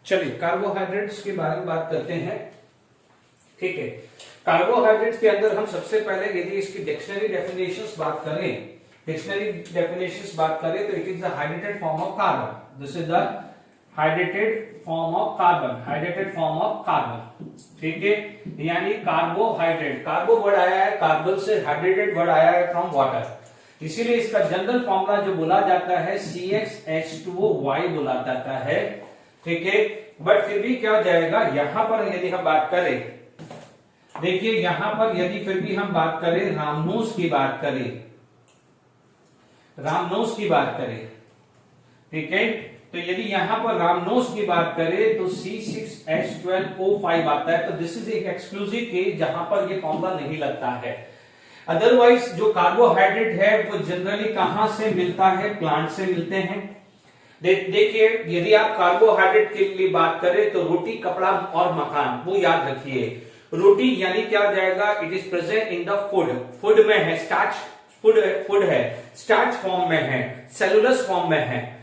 चलिए कार्बोहाइड्रेट्स के बारे में बात करते हैं। ठीक है, कार्बोहाइड्रेट्स के अंदर हम सबसे पहले यदि इसकी डिक्शनरी डेफिनेशंस बात करें तो it is the hydrated form of carbon. This is the hydrated form of carbon. ठीक है, यानी कार्बोहाइड्रेट, कार्बो वर्ड आया है कार्बन से, हाइड्रेटेड वर्ड आया है फ्रॉम वाटर, इसीलिए इसका जनरल फॉर्मूला जो बोला जाता है CxH2O बोला जाता है। ठीक है, बट फिर भी क्या हो जाएगा, यहां पर यदि हम बात करें, देखिए यहां पर यदि फिर भी हम बात करें रामनोस की बात करें, ठीक है, तो यदि यहां पर रामनोस की बात करें तो C6H12O5 आता है। तो दिस इज एक एक्सक्लूसिव केस जहां पर ये फॉर्मूला नहीं लगता है। अदरवाइज जो कार्बोहाइड्रेट है वो जनरली कहां से मिलता है, प्लांट से मिलते हैं। देखिए यदि आप कार्बोहाइड्रेट के लिए बात करें तो रोटी, कपड़ा और मकान, वो याद रखिए। रोटी यानी क्या हो जाएगा, it is present in the food में है, स्टार्च फूड है, स्टार्च फॉर्म में है, सेलुलस फॉर्म में है।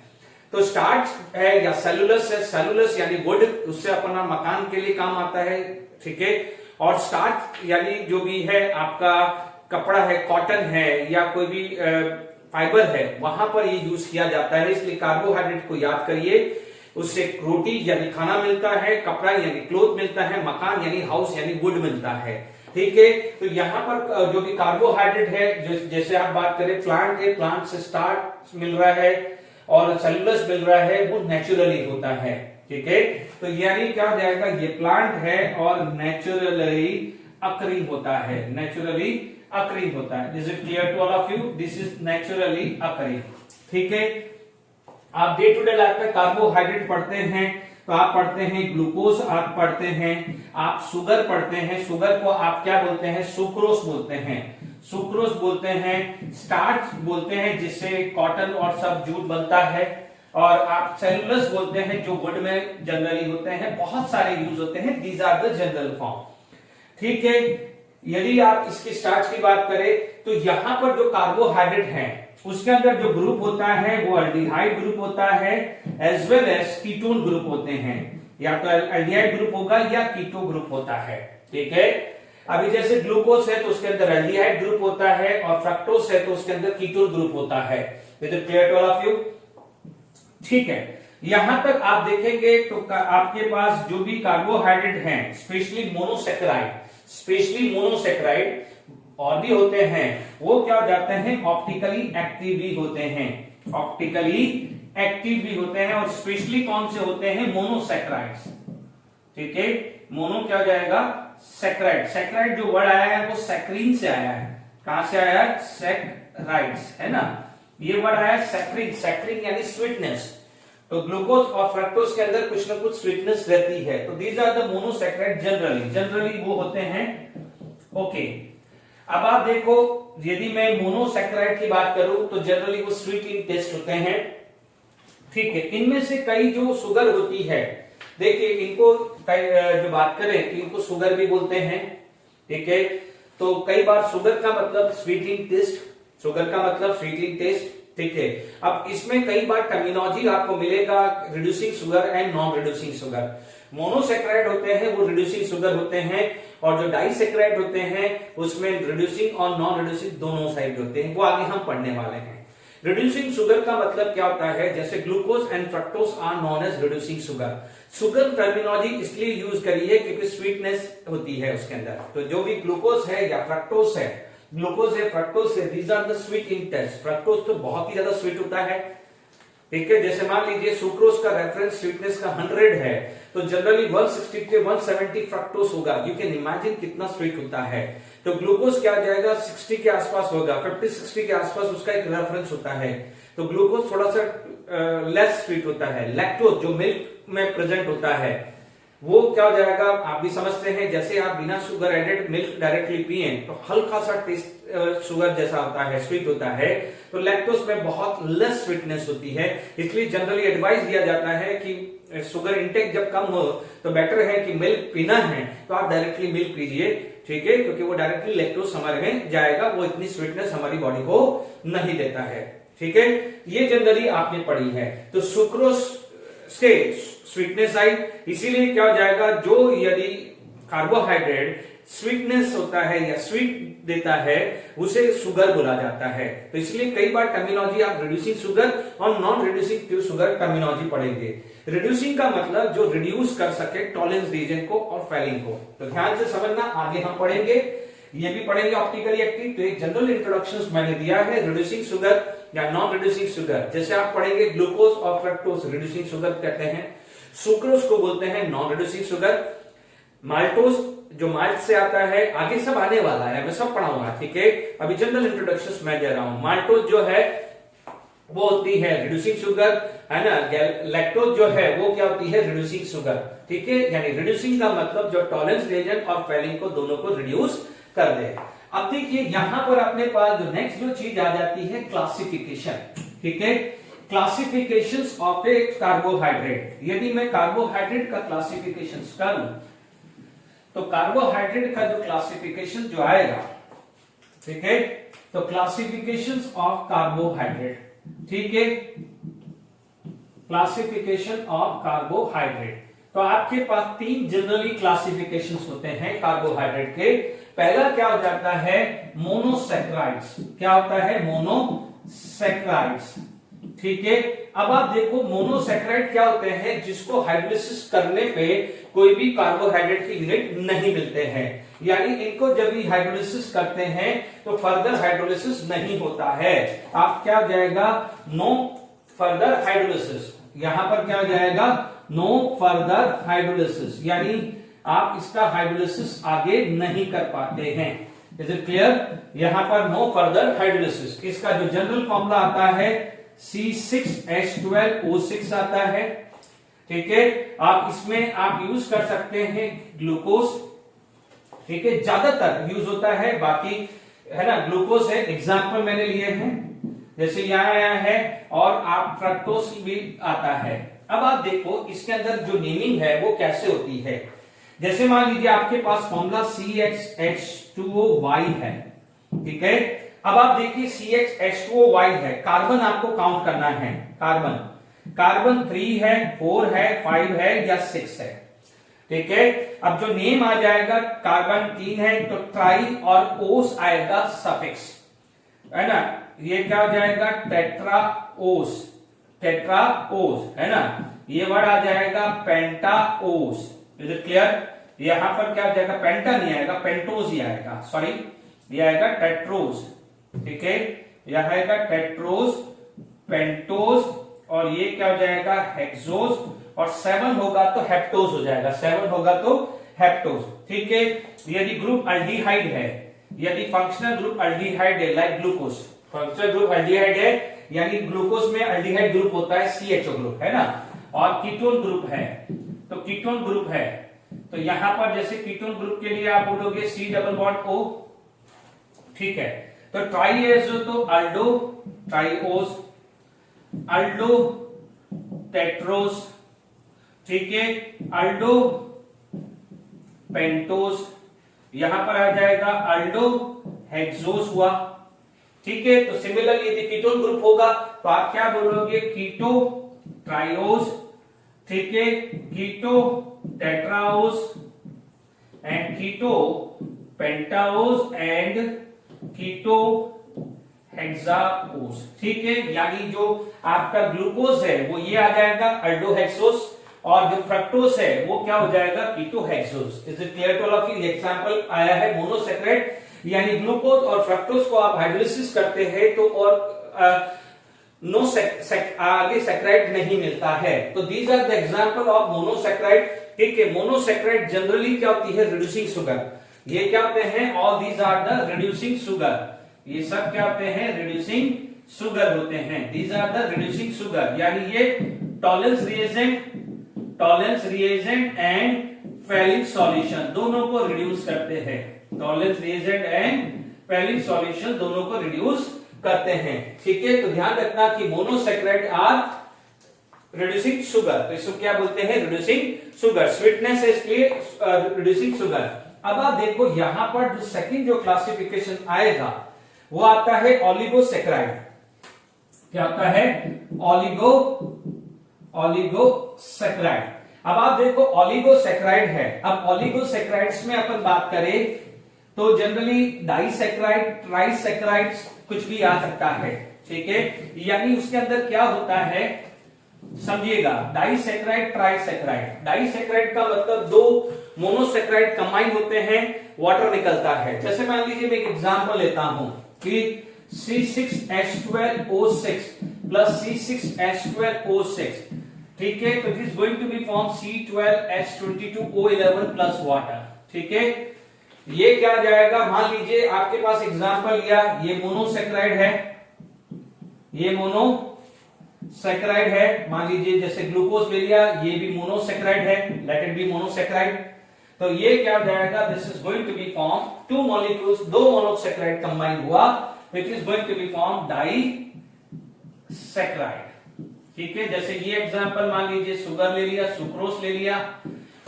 तो स्टार्च है या सेलुलस है, सेलुलस यानी वुड, उससे अपना मकान के लिए काम आता है। ठीक है, और स्टार्च यानी जो भी है आपका कपड़ा है, कॉटन है या कोई भी फाइबर है, वहां पर ये यूज किया जाता है। इसलिए कार्बोहाइड्रेट को याद करिए, उससे रोटी यानी खाना मिलता है, कपड़ा यानी क्लोथ मिलता है, मकान यानी हाउस यानी वुड मिलता है। ठीक है, तो यहाँ पर जो भी कार्बोहाइड्रेट है, जैसे आप बात करें प्लांट है, प्लांट से स्टार्च मिल रहा है और सेलुलस मिल रहा है, वो नेचुरली होता है। ठीक है, तो यानी क्या हो जाएगा, ये प्लांट है और नेचुरली अकरिंग होता है, Is it clear to all of you? This is naturally occurring. ठीक है, आप डे टू डे लाइफ में कार्बोहाइड्रेट पढ़ते हैं तो आप पढ़ते हैं ग्लूकोज, आप पढ़ते हैं, आप शुगर पढ़ते हैं। शुगर को आप क्या बोलते हैं, सुक्रोस बोलते हैं, स्टार्च बोलते हैं जिससे कॉटन और सब जूट बनता है, और आप सेलुलस बोलते हैं जो वुड में जनरली होते हैं, बहुत सारे यूज होते हैं। These are the general form. ठीक है, यदि आप इसकी स्टार्च की बात करें तो यहां पर जो कार्बोहाइड्रेट है उसके अंदर जो ग्रुप होता है वो एल्डिहाइड ग्रुप होता है, as well as ketone group होते हैं। या तो एल्डिहाइड ग्रुप होगा या कीटो ग्रुप होता है। ठीक है, अभी जैसे ग्लूकोज है तो उसके अंदर एल्डिहाइड ग्रुप होता है, और फ्रक्टोज है तो उसके अंदर कीटोन ग्रुप होता है। Clear to all of you? ठीक है, यहां तक आप देखेंगे तो आपके पास जो भी कार्बोहाइड्रेट हैं, स्पेशली मोनोसेक्राइड और भी होते हैं, वो क्या हो जाते हैं, ऑप्टिकली एक्टिव भी होते हैं, और स्पेशली कौन से होते हैं, मोनोसेक्राइड्स। ठीक है, मोनो क्या हो जाएगा, सेक्राइड जो वर्ड आया है वो सैक्रीन से आया है। कहां से आया है, सेक्राइड्स, है ना, ये वर्ड आया है सैक्रीन यानी स्वीटनेस। तो ग्लूकोज और फ्रक्टोज के अंदर कुछ ना कुछ स्वीटनेस रहती है। तो these are the monosaccharide, generally वो होते हैं। ओके, अब आप देखो, यदि मैं मोनोसेक्राइड की बात करूं तो जनरली वो स्वीट इन टेस्ट होते हैं। ठीक है, इनमें से कई जो शुगर होती है, देखिए इनको जो बात करें तो इनको शुगर भी बोलते हैं। ठीक है, तो कई बार शुगर का मतलब स्वीट इन टेस्ट, ठीक है। अब इसमें कई बार टर्मिनोलॉजी आपको मिलेगा, reducing sugar and non reducing sugar. Monosaccharide होते हैं वो रिड्यूसिंग शुगर होते हैं, और जो डाइसेक्राइड होते हैं उसमें रिड्यूसिंग और नॉन रिड्यूसिंग दोनों साइड होते हैं, वो आगे हम पढ़ने वाले हैं। रिड्यूसिंग शुगर का मतलब क्या होता है, जैसे glucose and fructose are known as reducing sugar terminology इसलिए यूज करी है क्योंकि स्वीटनेस होती है उसके अंदर। तो जो भी ग्लूकोज है या फ्रक्टोज है, फ्रक्टोज है, these are the sweet in taste. Fructose तो बहुत ही ज्यादा स्वीट होता है। ठीक है, जैसे मान लीजिए सुक्रोज का रेफरेंस स्वीटनेस का 100 है, तो जनरली 160 से 170 फ्रक्टोज होगा। यू कैन इमेजिन कितना स्वीट होता है। तो ग्लूकोज क्या आ जाएगा, 60 के आसपास होगा, 50-60 के आसपास उसका एक रेफरेंस होता है। तो ग्लूकोज थोड़ा सा लेस स्वीट होता है। लैक्टोज जो मिल्क में प्रेजेंट होता है, वो क्या हो जाएगा, आप भी समझते हैं, जैसे आप बिना शुगर एडेड मिल्क डायरेक्टली पिए तो हल्का सा टेस्ट शुगर जैसा होता है, स्वीट होता है। तो लैक्टोज में बहुत लेस स्वीटनेस होती है, इसलिए जनरली एडवाइस दिया जाता है कि शुगर इंटेक जब कम हो तो बेटर है कि मिल्क पीना है तो आप डायरेक्टली मिल्क पीजिए। ठीक है, क्योंकि वो डायरेक्टली लैक्टोज हमारे में जाएगा, वो इतनी स्वीटनेस हमारी बॉडी को नहीं देता है। ठीक है, ये जनरली आपने पढ़ी है। तो सुक्रोज से स्वीटनेस आई, इसीलिए क्या हो जाएगा, जो यदि कार्बोहाइड्रेट स्वीटनेस होता है या स्वीट देता है उसे शुगर बोला जाता है। तो इसलिए कई बार टर्मिनोलॉजी आप रिड्यूसिंग शुगर और नॉन रिड्यूसिंग शुगर टर्मिनोलॉजी पढ़ेंगे। रिड्यूसिंग का मतलब जो रिड्यूस कर सके टॉलरेंस रीजन को और फैलिंग को। तो ध्यान से समझना, आगे हम पढ़ेंगे, ये भी पढ़ेंगे ऑप्टिकली एक्टिव। तो एक जनरल इंट्रोडक्शन मैंने दिया है रिड्यूसिंग शुगर या नॉन रिड्यूसिंग शुगर। जैसे आप पढ़ेंगे ग्लूकोज और फ्रक्टोज रिड्यूसिंग शुगर कहते हैं, सुक्रोज को बोलते हैं नॉन रिड्यूसिंग शुगर, माल्टोज जो माल्ट से आता है, आगे सब आने वाला है, मैं सब पढ़ाऊंगा, ठीक है। अभी जनरल इंट्रोडक्शन मैं दे रहा हूं। माल्टोज जो है वो होती है रिड्यूसिंग शुगर, है ना। लैक्टोज जो है वो क्या होती है, रिड्यूसिंग शुगर, ठीक है। यानी रिड्यूसिंग का मतलब जो टॉलरेंस रीजन और फैलिंग को दोनों को रिड्यूस कर दे। अब देखिए यहां पर अपने पास जो नेक्स्ट जो चीज आ जाती है क्लासिफिकेशन, ठीक है। Classifications of A carbohydrate. यदि मैं कार्बोहाइड्रेट का क्लासिफिकेशन करूं तो कार्बोहाइड्रेट का जो क्लासिफिकेशन जो आएगा, ठीक है, तो क्लासिफिकेशंस ऑफ कार्बोहाइड्रेट, ठीक है, क्लासिफिकेशन ऑफ कार्बोहाइड्रेट। तो आपके पास तीन जनरली क्लासिफिकेशंस होते हैं कार्बोहाइड्रेट के। पहला क्या हो जाता है, मोनोसैकराइड्स। क्या होता है, मोनोसैकराइड्स, ठीक है। अब आप देखो मोनोसैकराइड क्या होते हैं, जिसको हाइड्रोलिसिस करने पे कोई भी कार्बोहाइड्रेट के यूनिट नहीं मिलते हैं, यानी इनको जब भी हाइड्रोलिसिस करते हैं तो फर्दर हाइड्रोलिसिस नहीं होता है। आप क्या हो जाएगा, नो फर्दर हाइड्रोलिसिस। यहां पर क्या हो जाएगा, नो फर्दर हाइड्रोलिसिस, यानी आप इसका हाइड्रोलिसिस आगे नहीं कर पाते हैं। Is it clear? यहां पर नो फर्दर हाइड्रोलिसिस। इसका जो जनरल फॉर्मूला आता है C6H12O6 आता है, ठीक है। आप इसमें आप यूज कर सकते हैं ग्लूकोज, ठीक है, ज्यादातर यूज होता है, बाकी है ना ग्लूकोज है, एग्जाम्पल मैंने लिए हैं, जैसे यहां आया है, और आप फ्रक्टोज भी आता है। अब आप देखो इसके अंदर जो नेमिंग है वो कैसे होती है। जैसे मान लीजिए आपके पास फॉर्मूला CHH2OY है, ठीक है। अब आप देखिए CHH2OY है, कार्बन आपको काउंट करना है, कार्बन 3 है, 4 है, 5 है या 6 है, ठीक है। अब जो नेम आ जाएगा, कार्बन 3 है तो ट्राई और ओस आएगा सफिक्स, है ना। ये क्या हो जाएगा, टेट्राओस, है ना। ये वर्ड आ जाएगा पेंटाओस। Is it clear? यहां पर क्या हो जाएगा, पेंटा नहीं आएगा, पेंटोज ही आएगा, सॉरी, ये आएगा टेट्रोज, ठीक है। यह आएगा टेट्रोज, पेंटोज, और ये क्या हो जाएगा, हेक्सोज, और 7 होगा तो हेप्टोज हो जाएगा, 7 होगा तो हेप्टोज, ठीक है। यदि ग्रुप अल्डिहाइड है, यदि फंक्शनल ग्रुप अल्डिहाइड है, like glucose, functional group aldehyde है, यानी ग्लूकोज में अल्डिहाइड ग्रुप होता है CHO ग्रुप, है ना, और कीटोन ग्रुप है, तो कीटोन ग्रुप है, तो यहां पर जैसे कीटोन ग्रुप के लिए आप बोलोगे C डबल बॉन्ड O, ठीक है। तो ट्राइएजो तो अल्डो ट्राइओस, अल्डो टेट्रोस, ठीक है, अल्डो पेंटोस, यहां पर आ जाएगा अल्डो हेक्सोस हुआ, ठीक है। तो सिमिलरली यदि कीटोन ग्रुप होगा तो आप क्या बोलोगे, कीटो ट्राइओस, ठीक है, कीटो टेट्राओस एंड कीटो पेंटाओस एंड कीटो हेक्साओस, ठीक है। यानी जो आपका ग्लूकोज है वो ये आ जाएगा अल्डोहेक्सोस, और जो फ्रक्टोज है वो क्या हो जाएगा, ketohexose. Is it clear to all of you? Example आया है मोनोसैकराइड, यानी ग्लूकोज और फ्रक्टोज को आप हाइड्रोलिसिस करते हैं तो और नो आगे सैकराइड नहीं मिलता है। तो these are the example of monosaccharide, ठीक है। मोनोसैकराइड जनरली क्या होती है, रिड्यूसिंग शुगर। ये क्या होते हैं, all these are the reducing sugar, ये सब क्या होते हैं, रिड्यूसिंग शुगर होते हैं। These are the reducing sugar, यानी ये Tollens reagent and Fehling solution दोनों को रिड्यूस करते हैं। Tollens reagent and Fehling solution दोनों को रिड्यूस करते हैं, ठीक है। तो ध्यान रखना कि मोनोसैकराइड आर रिड्यूसिंग शुगर, तो इसको क्या बोलते हैं, रिड्यूसिंग शुगर। स्वीटनेस है इसलिए रिड्यूसिंग शुगर। अब आप देखो यहां पर जो सेकंड जो क्लासिफिकेशन आएगा वो आता है ओलिगोसैकराइड। क्या आता है, ओलिगोसैकराइड, अब आप देखो ऑलिगोसैकेराइड है। अब ऑलिगोसैकेराइड्स में अपन बात करें तो जनरली डाइसैकेराइड, ट्राइसैकेराइड्स कुछ भी आ सकता है, ठीक है। यानी उसके अंदर क्या होता है समझिएगा, डाइसैकेराइड, ट्राइसैकेराइड। डाइसैकेराइड का मतलब दो मोनोसैकेराइड कंबाइन होते हैं, वाटर निकलता है। जैसे मान लीजिए मैं एक एग्जांपल लेता हूं कि C6H12O6 प्लस C6H12O6, ठीक है। तो this going to be form C12H22O11 plus water, ठीक है। ये क्या आ जाएगा, मान लीजिए आपके पास एग्जांपल लिया, ये मोनोसैकेराइड है, ये मोनोसैकेराइड है। मान लीजिए जैसे ग्लूकोज ले लिया, ये भी मोनोसैकेराइड है, लेट इट बी मोनोसैकेराइड। तो ये क्या हो जाएगा, this is going to be form two molecules, दो मोनोसैकेराइड कंबाइन हुआ, which is going to be form disaccharide, ठीक है। जैसे ये एग्जांपल मान लीजिए शुगर ले लिया, सुक्रोज ले लिया,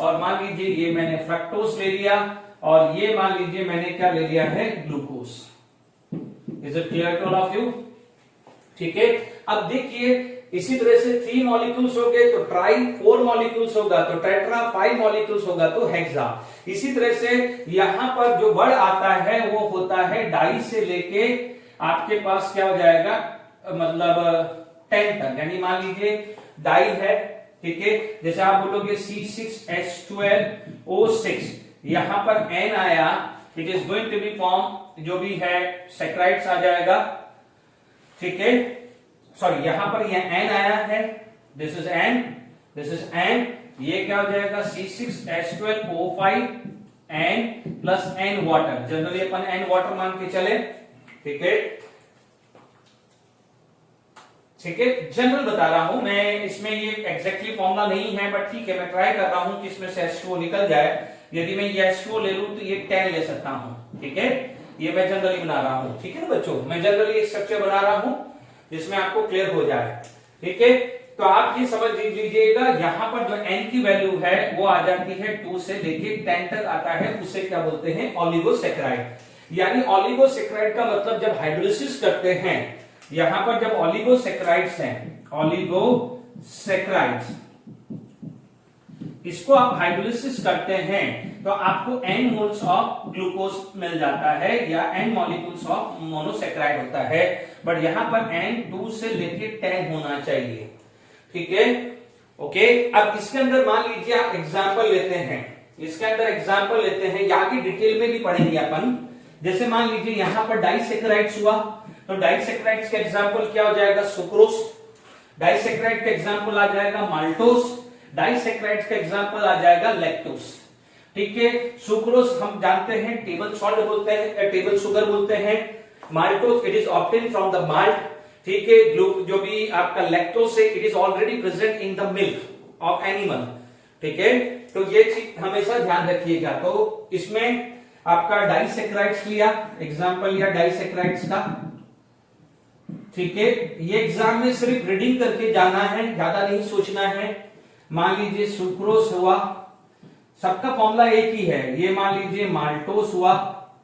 और मान लीजिए ये मैंने फ्रक्टोज ले लिया, और ये मान लीजिए मैंने क्या ले लिया है, glucose. Is it clear to all of you, ठीक है। अब देखिए इसी तरह से 3 मॉलिक्यूल्स हो गए तो ट्राई, 4 मॉलिक्यूल्स होगा तो टेट्रा, 5 मॉलिक्यूल्स होगा तो हेक्सा। इसी तरह से यहां पर जो वर्ड आता है वो होता है डाई से लेके आपके पास क्या हो जाएगा, मतलब 10 तक। यानी मान लीजिए डाई है, ठीक है। जैसे आप बोलोगे C6H12O6, यहां पर N आया, it is going to be form जो भी है सैकेराइड्स आ जाएगा, ठीक है। सॉरी, यहां पर ये N आया है, this is N, this is N, ये क्या हो जाएगा C6H12O5 N plus N water. Generally अपन N वाटर मान के चले, ठीक है, ठीक है। जनरल बता रहा हूं मैं, इसमें ये एग्जैक्टली फॉर्मूला नहीं है, बट ठीक है, मैं ट्राई कर रहा हूं कि इसमें से H2O निकल जाए। यदि मैं ये H2O ले लूं तो ये 10 ले सकता हूं, ठीक है। ये मैं जनरली बना रहा हूं, ठीक है ना बच्चों, मैं जनरली एक स्ट्रक्चर बना रहा हूं जिसमें आपको क्लियर हो जाए, ठीक है। तो आप ये समझ लीजिएगा, यहां पर जो N की वैल्यू है वो आ जाती है 2 से लेके 10 तक आता है, उसे क्या बोलते हैं, ऑलिगोसैकेराइड। यानी ऑलिगोसैकेराइड का मतलब जब हाइड्रोलिसिस करते हैं, यहां पर जब ऑलिगोसैकेराइड्स हैं, ऑलिगोसैकेराइड्स, इसको आप हाइड्रोलिसिस करते हैं तो आपको n मोल्स ऑफ ग्लूकोज मिल जाता है या n मॉलिक्यूल्स ऑफ मोनोसैकेराइड होता है, बट यहां पर n 2 से लेके 10 होना चाहिए, ठीक है, ओके। अब इसके अंदर मान लीजिए आप एग्जांपल लेते हैं, इसके अंदर एग्जांपल लेते हैं, आगे डिटेल में भी पढ़ेंगे अपन। जैसे मान लीजिए यहां पर डाइसैकेराइड्स हुआ, तो डाइसैकेराइड्स का एग्जांपल क्या हो जाएगा, सुक्रोज। डाइसैकेराइड का एग्जांपल आ जाएगा माल्टोज। डाइसैकेराइड्स का एग्जांपल आ जाएगा लैक्टोज, ठीक है। सुक्रोज हम जानते हैं टेबल सॉल्ट बोलते हैं, टेबल शुगर बोलते हैं। Maltose it is obtain from the malt, ठीक है। जो भी आपका लैक्टोज है, it is already present in the milk of animal, ठीक है। तो ये चीज हमेशा ध्यान रखिएगा। तो इसमें आपका डाइसैकेराइड्स लिया, एग्जांपल लिया डाइसैकेराइड्स का, ठीक है। ये एग्जाम में सिर्फ रीडिंग करके जाना है, ज्यादा नहीं सोचना है। मान लीजिए सुक्रोज हुआ, सबका फॉर्मूला एक ही है, ये मान लीजिए माल्टोस हुआ,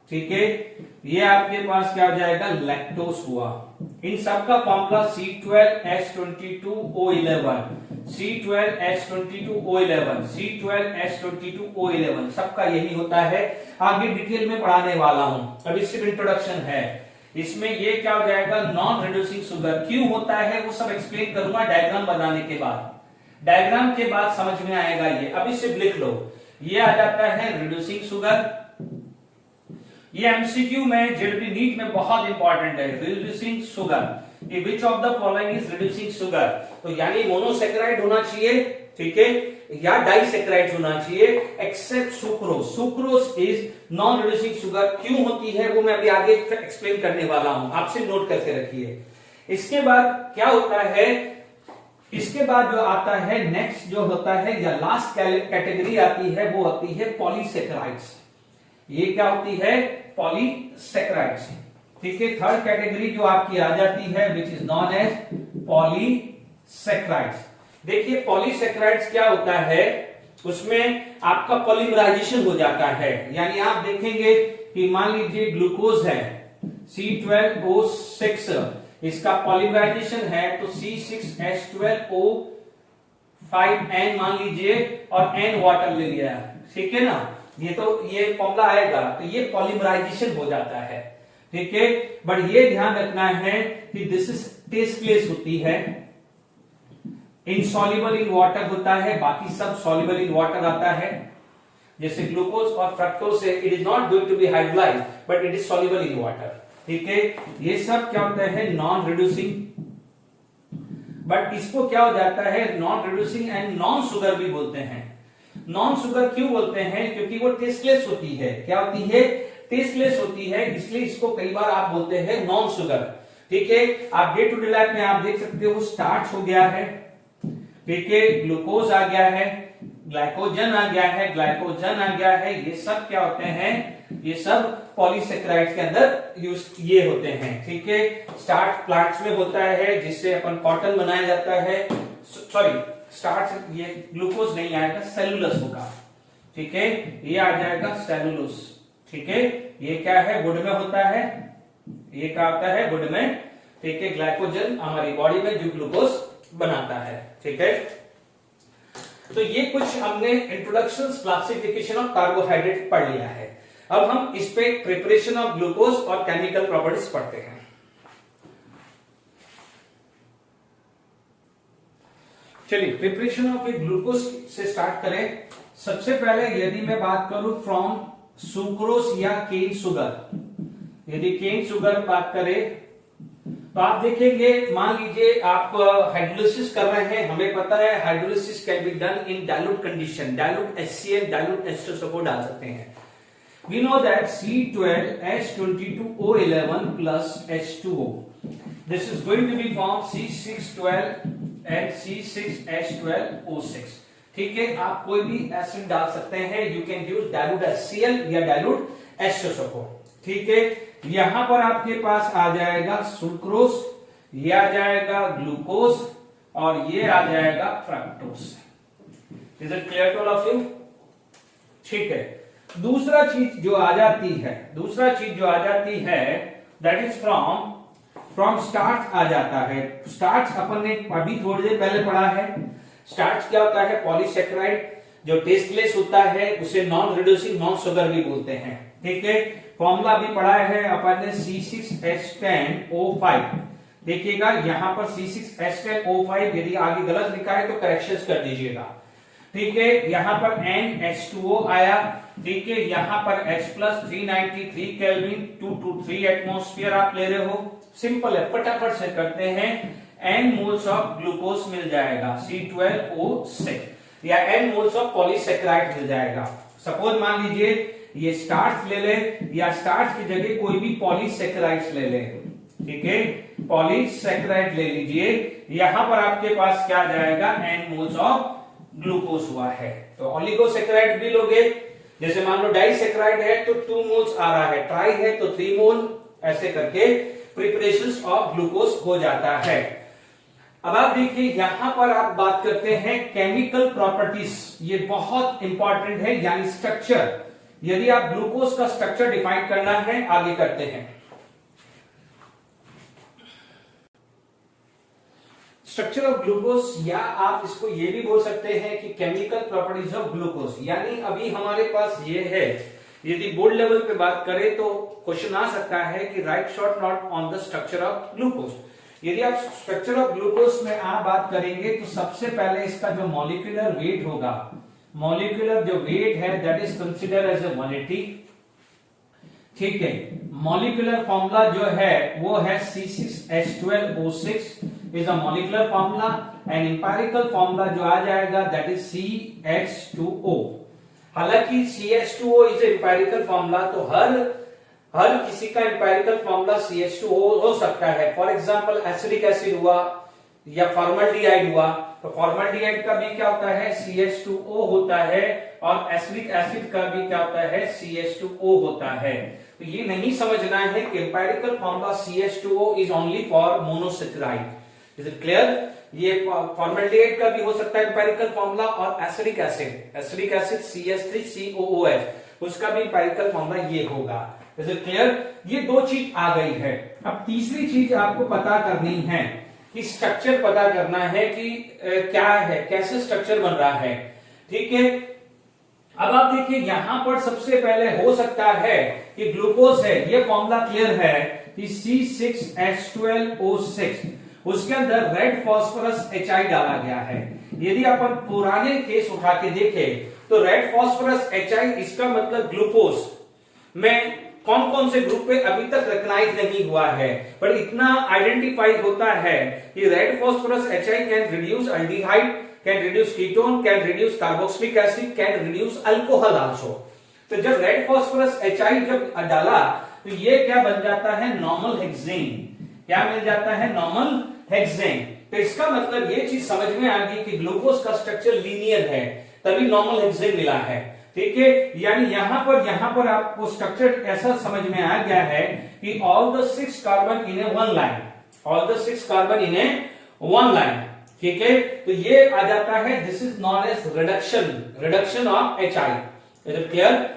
ठीक है। ये आपके पास क्या हो जाएगा, लैक्टोस हुआ। इन सबका फॉर्मूला C12H22O11, C12H22O11, C12H22O11, सबका यही होता है। आगे डिटेल में पढ़ाने वाला हूं, अभी सिर्फ इंट्रोडक्शन है। इसमें ये क्या हो जाएगा, नॉन रिड्यूसिंग शुगर। क्यों होता है वो सब एक्सप्लेन करूंगा डायग्राम बनाने के बाद, डायग्राम के बाद समझ में आएगा ये। अभी सिर्फ लिख लो, ये आ जाता है रिड्यूसिंग शुगर। ये एमसीक्यू में जेडपी नीट में बहुत इंपॉर्टेंट है, reducing sugar, which of the following is reducing sugar. तो यानी मोनोसैकेराइड होना चाहिए, ठीक है, या डाइसैकेराइड होना चाहिए, except sucrose. Sucrose is non reducing sugar. क्यों होती है वो मैं अभी आगे एक्सप्लेन करने वाला हूं, आप सिर्फ नोट करके रखिए। इसके बाद क्या होता है, इसके बाद जो आता है नेक्स्ट जो होता है या लास्ट कैटेगरी आती है, वो होती है पॉलीसैकेराइड्स। ये क्या होती है, पॉलीसैकेराइड्स, ठीक है। थर्ड कैटेगरी जो आपकी आ जाती है which is non as polysaccharides. देखिए पॉलीसैकेराइड्स क्या होता है, उसमें आपका पॉलीमराइजेशन हो जाता है। यानी आप देखेंगे कि मान लीजिए ग्लूकोज है C12O6, इसका पॉलीमराइजेशन है तो C6H12O 5n मान लीजिए और n वाटर ले लिया, ठीक है ना, ये फॉर्मूला आएगा तो ये पॉलीमराइजेशन हो जाता है, ठीक है। बट ये ध्यान रखना है कि दिस इज टेस्टलेस होती है, इनसॉल्युबल इन वाटर होता है, बाकी सब सॉल्युबल इन वाटर आता है। जैसे ग्लूकोज और फ्रक्टोज से it is not going to be hydrolysed but it is soluble in water, ठीक है। ये सब क्या होता है, नॉन रिड्यूसिंग, बट इसको क्या हो जाता है, non reducing and non sugar भी बोलते हैं। नॉन शुगर क्यों बोलते हैं, क्योंकि वो टेस्टलेस होती है। क्या होती है, टेस्टलेस होती है, इसलिए इसको कई बार आप बोलते हैं नॉन शुगर, ठीक है। आप डे टू डे लाइफ में आप देख सकते हो स्टार्च हो गया है, ठीक है, ग्लूकोज आ गया है, ग्लाइकोजन आ गया है, ग्लाइकोजन आ गया है, ये सब क्या होते हैं, ये सब पॉलीसेक्राइड्स के अंदर यूज ये होते हैं, ठीक है। स्टार्च प्लांट्स में होता है जिससे अपन कॉटन बनाया जाता है, सॉरी स्टार्च, ये ग्लूकोज नहीं आएगा, सेलुलोस होगा, ठीक है, ये आ जाएगा सेलुलोस, ठीक है। ये क्या है, वुड में होता है, ये क्या होता है, वुड में, ठीक है। ग्लाइकोजन हमारी बॉडी में जो ग्लूकोज बनाता है, ठीक है। तो ये कुछ हमने इंट्रोडक्शन क्लासिफिकेशन ऑफ कार्बोहाइड्रेट पढ़ लिया है। अब हम इस पे प्रिपरेशन ऑफ ग्लूकोज और केमिकल प्रॉपर्टीज पढ़ते हैं। चलिए प्रिपरेशन ऑफ ए ग्लूकोज से स्टार्ट करें। सबसे पहले यदि मैं बात करूं फ्रॉम सुक्रोज या केन शुगर, यदि केन शुगर बात करें तो आप देखेंगे, मान लीजिए आप हाइड्रोलिसिस कर रहे हैं, हमें पता है hydrolysis can be done in dilute condition, dilute HCl, dilute H2SO डाल सकते हैं। We know that C12H22O11 plus H2O, this is going to be formed C612 and C6H12O6, ठीक है। आप कोई भी एसिड डाल सकते हैं, you can use dilute HCl या डाइल्यूट H2SO, ठीक है। यहां पर आपके पास आ जाएगा सुक्रोज, ये आ जाएगा ग्लूकोज और ये आ जाएगा fructose. Is it clear to all of you, ठीक है। दूसरा चीज जो आ जाती है दैट इज फ्रॉम स्टार्च आ जाता है। स्टार्च अपन ने अभी थोड़ी देर पहले पढ़ा है। स्टार्च क्या होता है, पॉलीसेक्राइड जो टेस्टलेस होता है, उसे नॉन रिड्यूसिंग नॉन शुगर भी बोलते हैं, ठीक है। फॉर्मूला भी पढ़ा है अपन ने C6H10O5, देखिएगा यहां पर C6H10O5, यदि आगे गलत लिखा है तो करेक्शंस कर दीजिएगा, ठीक है। यहां पर NH2O आया, ठीक है। यहां पर H प्लस 393 केल्विन 223 एटमॉस्फेयर आप ले रहे हो। सिंपल है, फटाफट से करते हैं। N मोल्स ऑफ ग्लूकोज मिल जाएगा C12O6 या N मोल्स ऑफ पॉलीसेक्राइड मिल जाएगा। सपोज मान लीजिए ये स्टार्च ले ले या स्टार्च की जगह कोई भी पॉलीसेक्राइड्स ले ले, ठीक है, पॉलीसेक्राइड ले लीजिए। यहां पर आपके पास क्या जाएगा, N मोल्स ऑफ ग्लूकोज हुआ है। तो ओलिगोसेक्राइड भी लोगे, जैसे मान लो डाइसेक्राइड है तो 2 मोल्स आ रहा है, ट्राई है तो 3 मोल, ऐसे करके प्रिपरेशन ऑफ ग्लूकोज हो जाता है। अब आप देखिए यहां पर आप बात करते हैं केमिकल प्रॉपर्टीज, ये बहुत इंपॉर्टेंट है, यानी स्ट्रक्चर। यदि आप ग्लूकोज का स्ट्रक्चर डिफाइन करना है, आगे करते हैं। स्ट्रक्चर ऑफ ग्लूकोज, या आप इसको ये भी बोल सकते हैं कि केमिकल प्रॉपर्टीज ऑफ ग्लूकोज, यानी अभी हमारे पास ये है। यदि बोर्ड लेवल पे बात करें तो क्वेश्चन आ सकता है कि right short note on the structure of glucose. यदि आप स्ट्रक्चर ऑफ ग्लूकोज में आप बात करेंगे तो सबसे पहले इसका जो मॉलिक्यूलर वेट होगा, मॉलिक्यूलर जो वेट है that is consider as a 180, ठीक है। मॉलिक्यूलर फॉर्मूला जो है वो है C6H12O6 is a molecular formula, and empirical formula जो आ जाएगा दैट इज CH2O। हालांकि CH2O इज इंपेरिकल फॉर्मूला, तो हर किसी का इंपेरिकल फॉर्मूला CH2O हो सकता है। फॉर एग्जांपल एसिडिक एसिड हुआ या फॉर्मल्डिहाइड हुआ, तो फॉर्मल्डिहाइड का भी क्या होता है, CH2O होता है, और एसिडिक एसिड का भी क्या होता है, CH2O होता है। तो ये नहीं समझना है कि empirical formula CH2O is only for monosaccharide. Is it clear? ये फॉर्मल्डिहाइड का भी हो सकता है इंपेरिकल फॉर्मूला, और एसिडिक एसिड CH3COOH, उसका भी इंपेरिकल फॉर्मूला ये होगा। Is it clear? ये दो चीज आ गई है। अब तीसरी चीज आपको पता करनी है कि स्ट्रक्चर पता करना है कि क्या है, कैसे स्ट्रक्चर बन रहा है। ठीक है, अब आप देखिए यहां पर सबसे पहले हो सकता है कि ग्लूकोज है, ये फॉर्मूला क्लियर है कि C6H12O6, उसके अंदर रेड फास्फोरस HI डाला गया है। यदि अपन पुराने केस उठा के देखें तो रेड फास्फोरस HI इसका मतलब ग्लूकोज में कौन कौन से ग्रुप पे अभी तक रिकॉग्नाइज नहीं हुआ है, पर इतना आइडेंटिफाई होता है कि red phosphorus HI can reduce aldehyde, can reduce ketone, can reduce carboxylic acid, can reduce alcohol also. तो जब रेड फास्फोरस HI जब डाला तो ये क्या बन जाता है, नॉर्मल हेक्सेन। क्या मिल जाता है, नॉर्मल हेक्सेन। तो इसका मतलब ये चीज समझ में आ गई कि ग्लूकोज का स्ट्रक्चर लीनियर है, तभी नॉर्मल हेक्सेन मिला है। ठीक है, यानी यहां पर आपको स्ट्रक्चर ऐसा समझ में आ गया है कि all the 6 carbon in a one line, all the 6 carbon in a one line. ठीक है, तो ये आ जाता है, this is non as reduction of HI। Is it clear?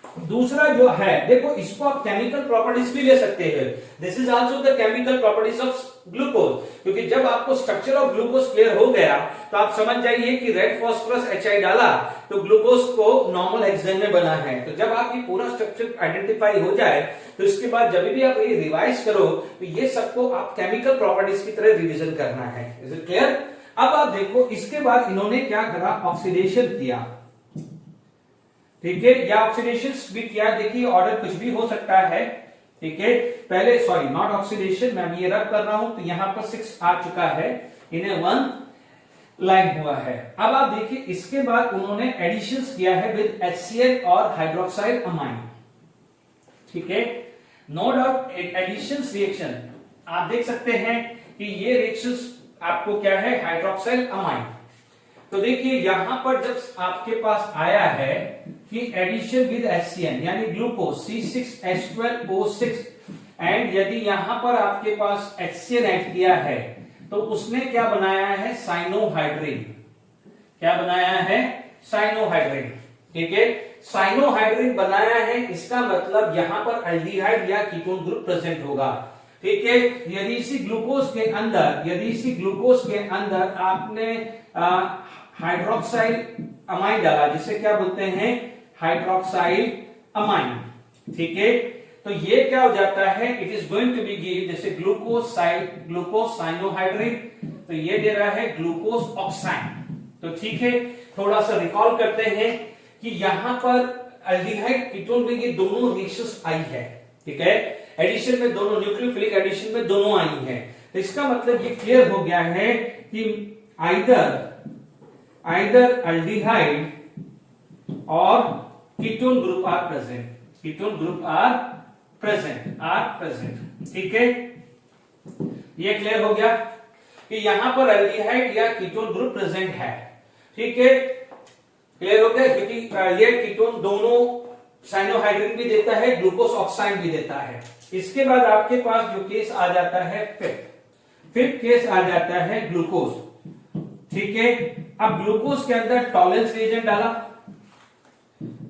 दूसरा जो है, देखो इसको आप केमिकल प्रॉपर्टीज भी ले सकते हैं। This is also the chemical properties of glucose, क्योंकि जब आपको स्ट्रक्चर ऑफ ग्लूकोज क्लियर हो गया तो आप समझ जाइए कि रेड फास्फोरस HI डाला तो ग्लूकोज को नॉर्मल हेक्सेन में बना है। तो जब आप ये पूरा स्ट्रक्चर आइडेंटिफाई हो जाए तो इसके बाद जब भी आप ये रिवाइज करो तो ये सबको आप केमिकल प्रॉपर्टीज की तरह रिविजन करना है। Is it clear? अब आप देखो इसके बाद इन्होंने क्या करा, ऑक्सीडेशन किया। ठीक है, या ऑक्सीडेशन भी किया। देखिए ऑर्डर कुछ भी हो सकता है। ठीक है, पहले सॉरी नॉट ऑक्सीडेशन, मैं ये रब कर रहा हूं तो यहां पर 6 आ चुका है, इन्हें 1 लाइन हुआ है। अब आप देखिए इसके बाद उन्होंने एडिशंस किया है विद HCl और हाइड्रोक्साइल अमाइन। ठीक है, नो डाउट एडिशंस रिएक्शन आप देख सकते हैं कि ये रिएक्शंस आपको क्या है, हाइड्रोक्साइल अमाइन। तो देखिए यहां पर जब आपके पास आया है कि एडिशन विद HCl यानी ग्लूकोज C6H12O6, एंड यदि यहां पर आपके पास HCl ऐड किया है तो उसने क्या बनाया है, साइनोहाइड्रिन। क्या बनाया है, साइनोहाइड्रिन। ठीक है, साइनोहाइड्रिन बनाया है, इसका मतलब यहां पर एल्डिहाइड या कीटोन ग्रुप प्रेजेंट होगा। ठीक है, यदि इसी ग्लूकोज के अंदर आपने हाइड्रोक्साइल अमाइन डाला, जिसे क्या बोलते हैं, हाइड्रोक्साइल अमाइन। ठीक है, तो ये क्या हो जाता है, it is going to be give, जैसे ग्लूकोज साइनोहाइड्रिन, तो ये दे रहा है ग्लूकोज ऑक्साइन। तो ठीक है, थोड़ा सा रिकॉल करते हैं कि यहां पर एल्डिहाइड कीटोन में ये दोनों रिएक्शंस आई है। ठीक है, एडिशन में दोनों, न्यूक्लियोफिलिक एडिशन में दोनों आई है। तो इसका मतलब ये क्लियर हो गया है कि आइदर एल्डिहाइड और ketone group are present, ketone group are present. ठीक है, ये क्लियर हो गया कि यहां पर एल्डिहाइड या कीटोन ग्रुप प्रेजेंट है। ठीक है, क्लियर हो गया, क्योंकि ये कीटोन दोनों साइनोहाइड्रिन भी देता है, ग्लूकोज ऑक्साइन भी देता है। इसके बाद आपके पास जो केस आ जाता है, फिफ्थ केस आ जाता है ग्लूकोज। ठीक है, अब ग्लूकोज के अंदर टॉलेंस रिएजेंट डाला,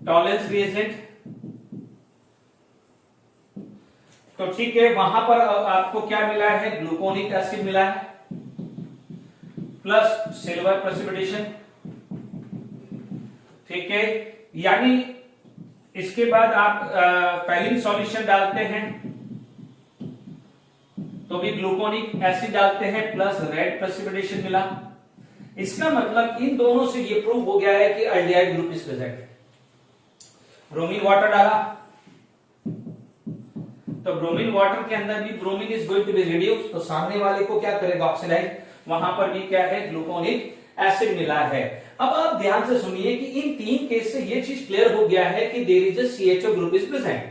टॉलेंस रिएजेंट, तो ठीक है, वहां पर आपको क्या मिला है, ग्लूकोनिक एसिड मिला है प्लस सिल्वर प्रेसिपिटेशन। ठीक है, यानी इसके बाद आप पैलिन सॉल्यूशन डालते हैं तो भी ग्लूकोनिक एसिड डालते हैं प्लस रेड प्रेसिपिटेशन मिला। इसका मतलब इन दोनों से ये प्रूव हो गया है कि aldehyde group is present. Bromine water डाला तो ब्रोमीन वाटर के अंदर भी bromine is going to be reduce, तो सामने वाले को क्या करेगा, ऑक्सीडाइज। वहां पर भी क्या है, ग्लूकोनिक एसिड मिला है। अब आप ध्यान से सुनिए कि इन 3 केस से ये चीज क्लियर हो गया है कि there is a CHO group is present.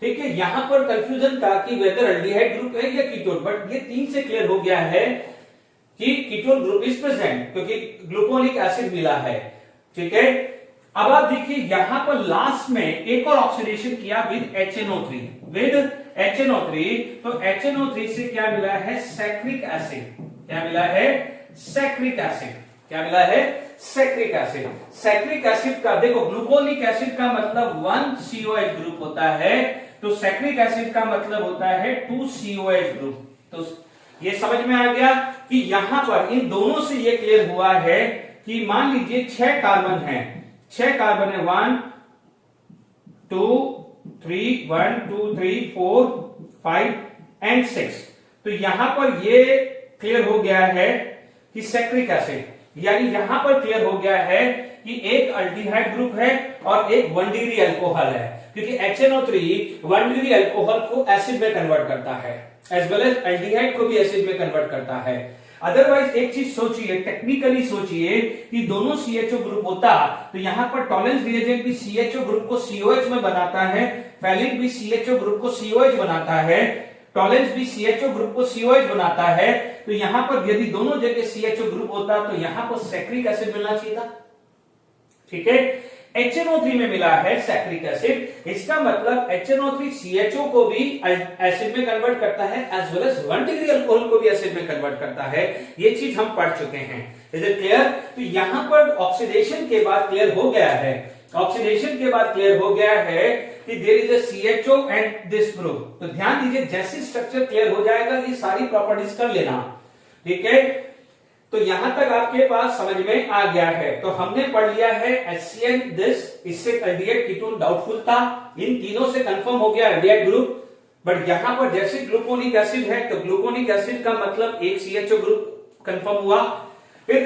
ठीक है, यहां पर कंफ्यूजन था कि वेदर एल्डिहाइड ग्रुप है या कीटोन, बट ये 3 से क्लियर हो गया है कि कीटोन ग्रुप इज प्रेजेंट, क्योंकि ग्लूकोनिक एसिड मिला है। ठीक है, अब आप देखिए यहां पर लास्ट में एक और ऑक्सीडेशन किया विद HNO3, तो HNO3 से क्या मिला है, सैक्रिक एसिड। क्या मिला है, सैक्रिक एसिड। क्या मिला है, सैक्रिक एसिड। सैक्रिक एसिड का देखो, ग्लूकोनिक एसिड का मतलब 1 COH ग्रुप होता है, तो सैक्रिक एसिड का मतलब होता है 2 COH ग्रुप। तो ये समझ में आ गया कि यहां पर इन दोनों से ये क्लियर हुआ है कि मान लीजिए 6 कार्बन है, 6 कार्बन है, 1 2 3 1 2 3 4 5 एंड 6। तो यहां पर ये क्लियर हो गया है कि सैक्रिक एसिड, यानी यहां पर क्लियर हो गया है कि एक अल्डिहाइड ग्रुप है और एक 1 डिग्री अल्कोहल है, क्योंकि HNO3 1 डिग्री अल्कोहल को एसिड में कन्वर्ट करता है, एज वेल एज एल्डिहाइड को भी एसिड में कन्वर्ट करता है। अदरवाइज एक चीज सोचिए, टेक्निकली सोचिए कि दोनों CHO ग्रुप होता तो यहां पर टॉलेंस रिएजेंट भी CHO ग्रुप को COH में बनाता है, फैलिन भी CHO ग्रुप को COH बनाता है, टॉलेंस भी CHO ग्रुप को COH बनाता है। तो यहां पर यदि दोनों जगह CHO ग्रुप होता तो यहां पर सैक्रिक एसिड मिलना चाहिए था, ठीक है। HNO3 में मिला है सैक्रिक एसिड, इसका मतलब HNO3 CHO को भी एसिड में कन्वर्ट करता है, as well as 1 degree alcohol को भी एसिड में कन्वर्ट करता है। ये चीज हम पढ़ चुके हैं, इज इट क्लियर? तो यहां पर ऑक्सीडेशन के बाद क्लियर हो गया है, ऑक्सीडेशन के बाद क्लियर हो गया है कि there is a CHO and this group. तो ध्यान दीजिए, जैसे स्ट्रक्चर क्लियर हो जाएगा ये सारी प्रॉपर्टीज कर लेना, ठीक है। तो यहां तक आपके पास समझ में आ गया है। तो हमने पढ़ लिया है HCl दिस, इससे एल्डिहाइड कीटोन डाउटफुल था, इन तीनों से कंफर्म हो गया एल्डिहाइड ग्रुप। बट यहां पर जैसे ग्लूकोनिक एसिड है तो ग्लूकोनिक एसिड का मतलब एक CHO ग्रुप कंफर्म हुआ। फिर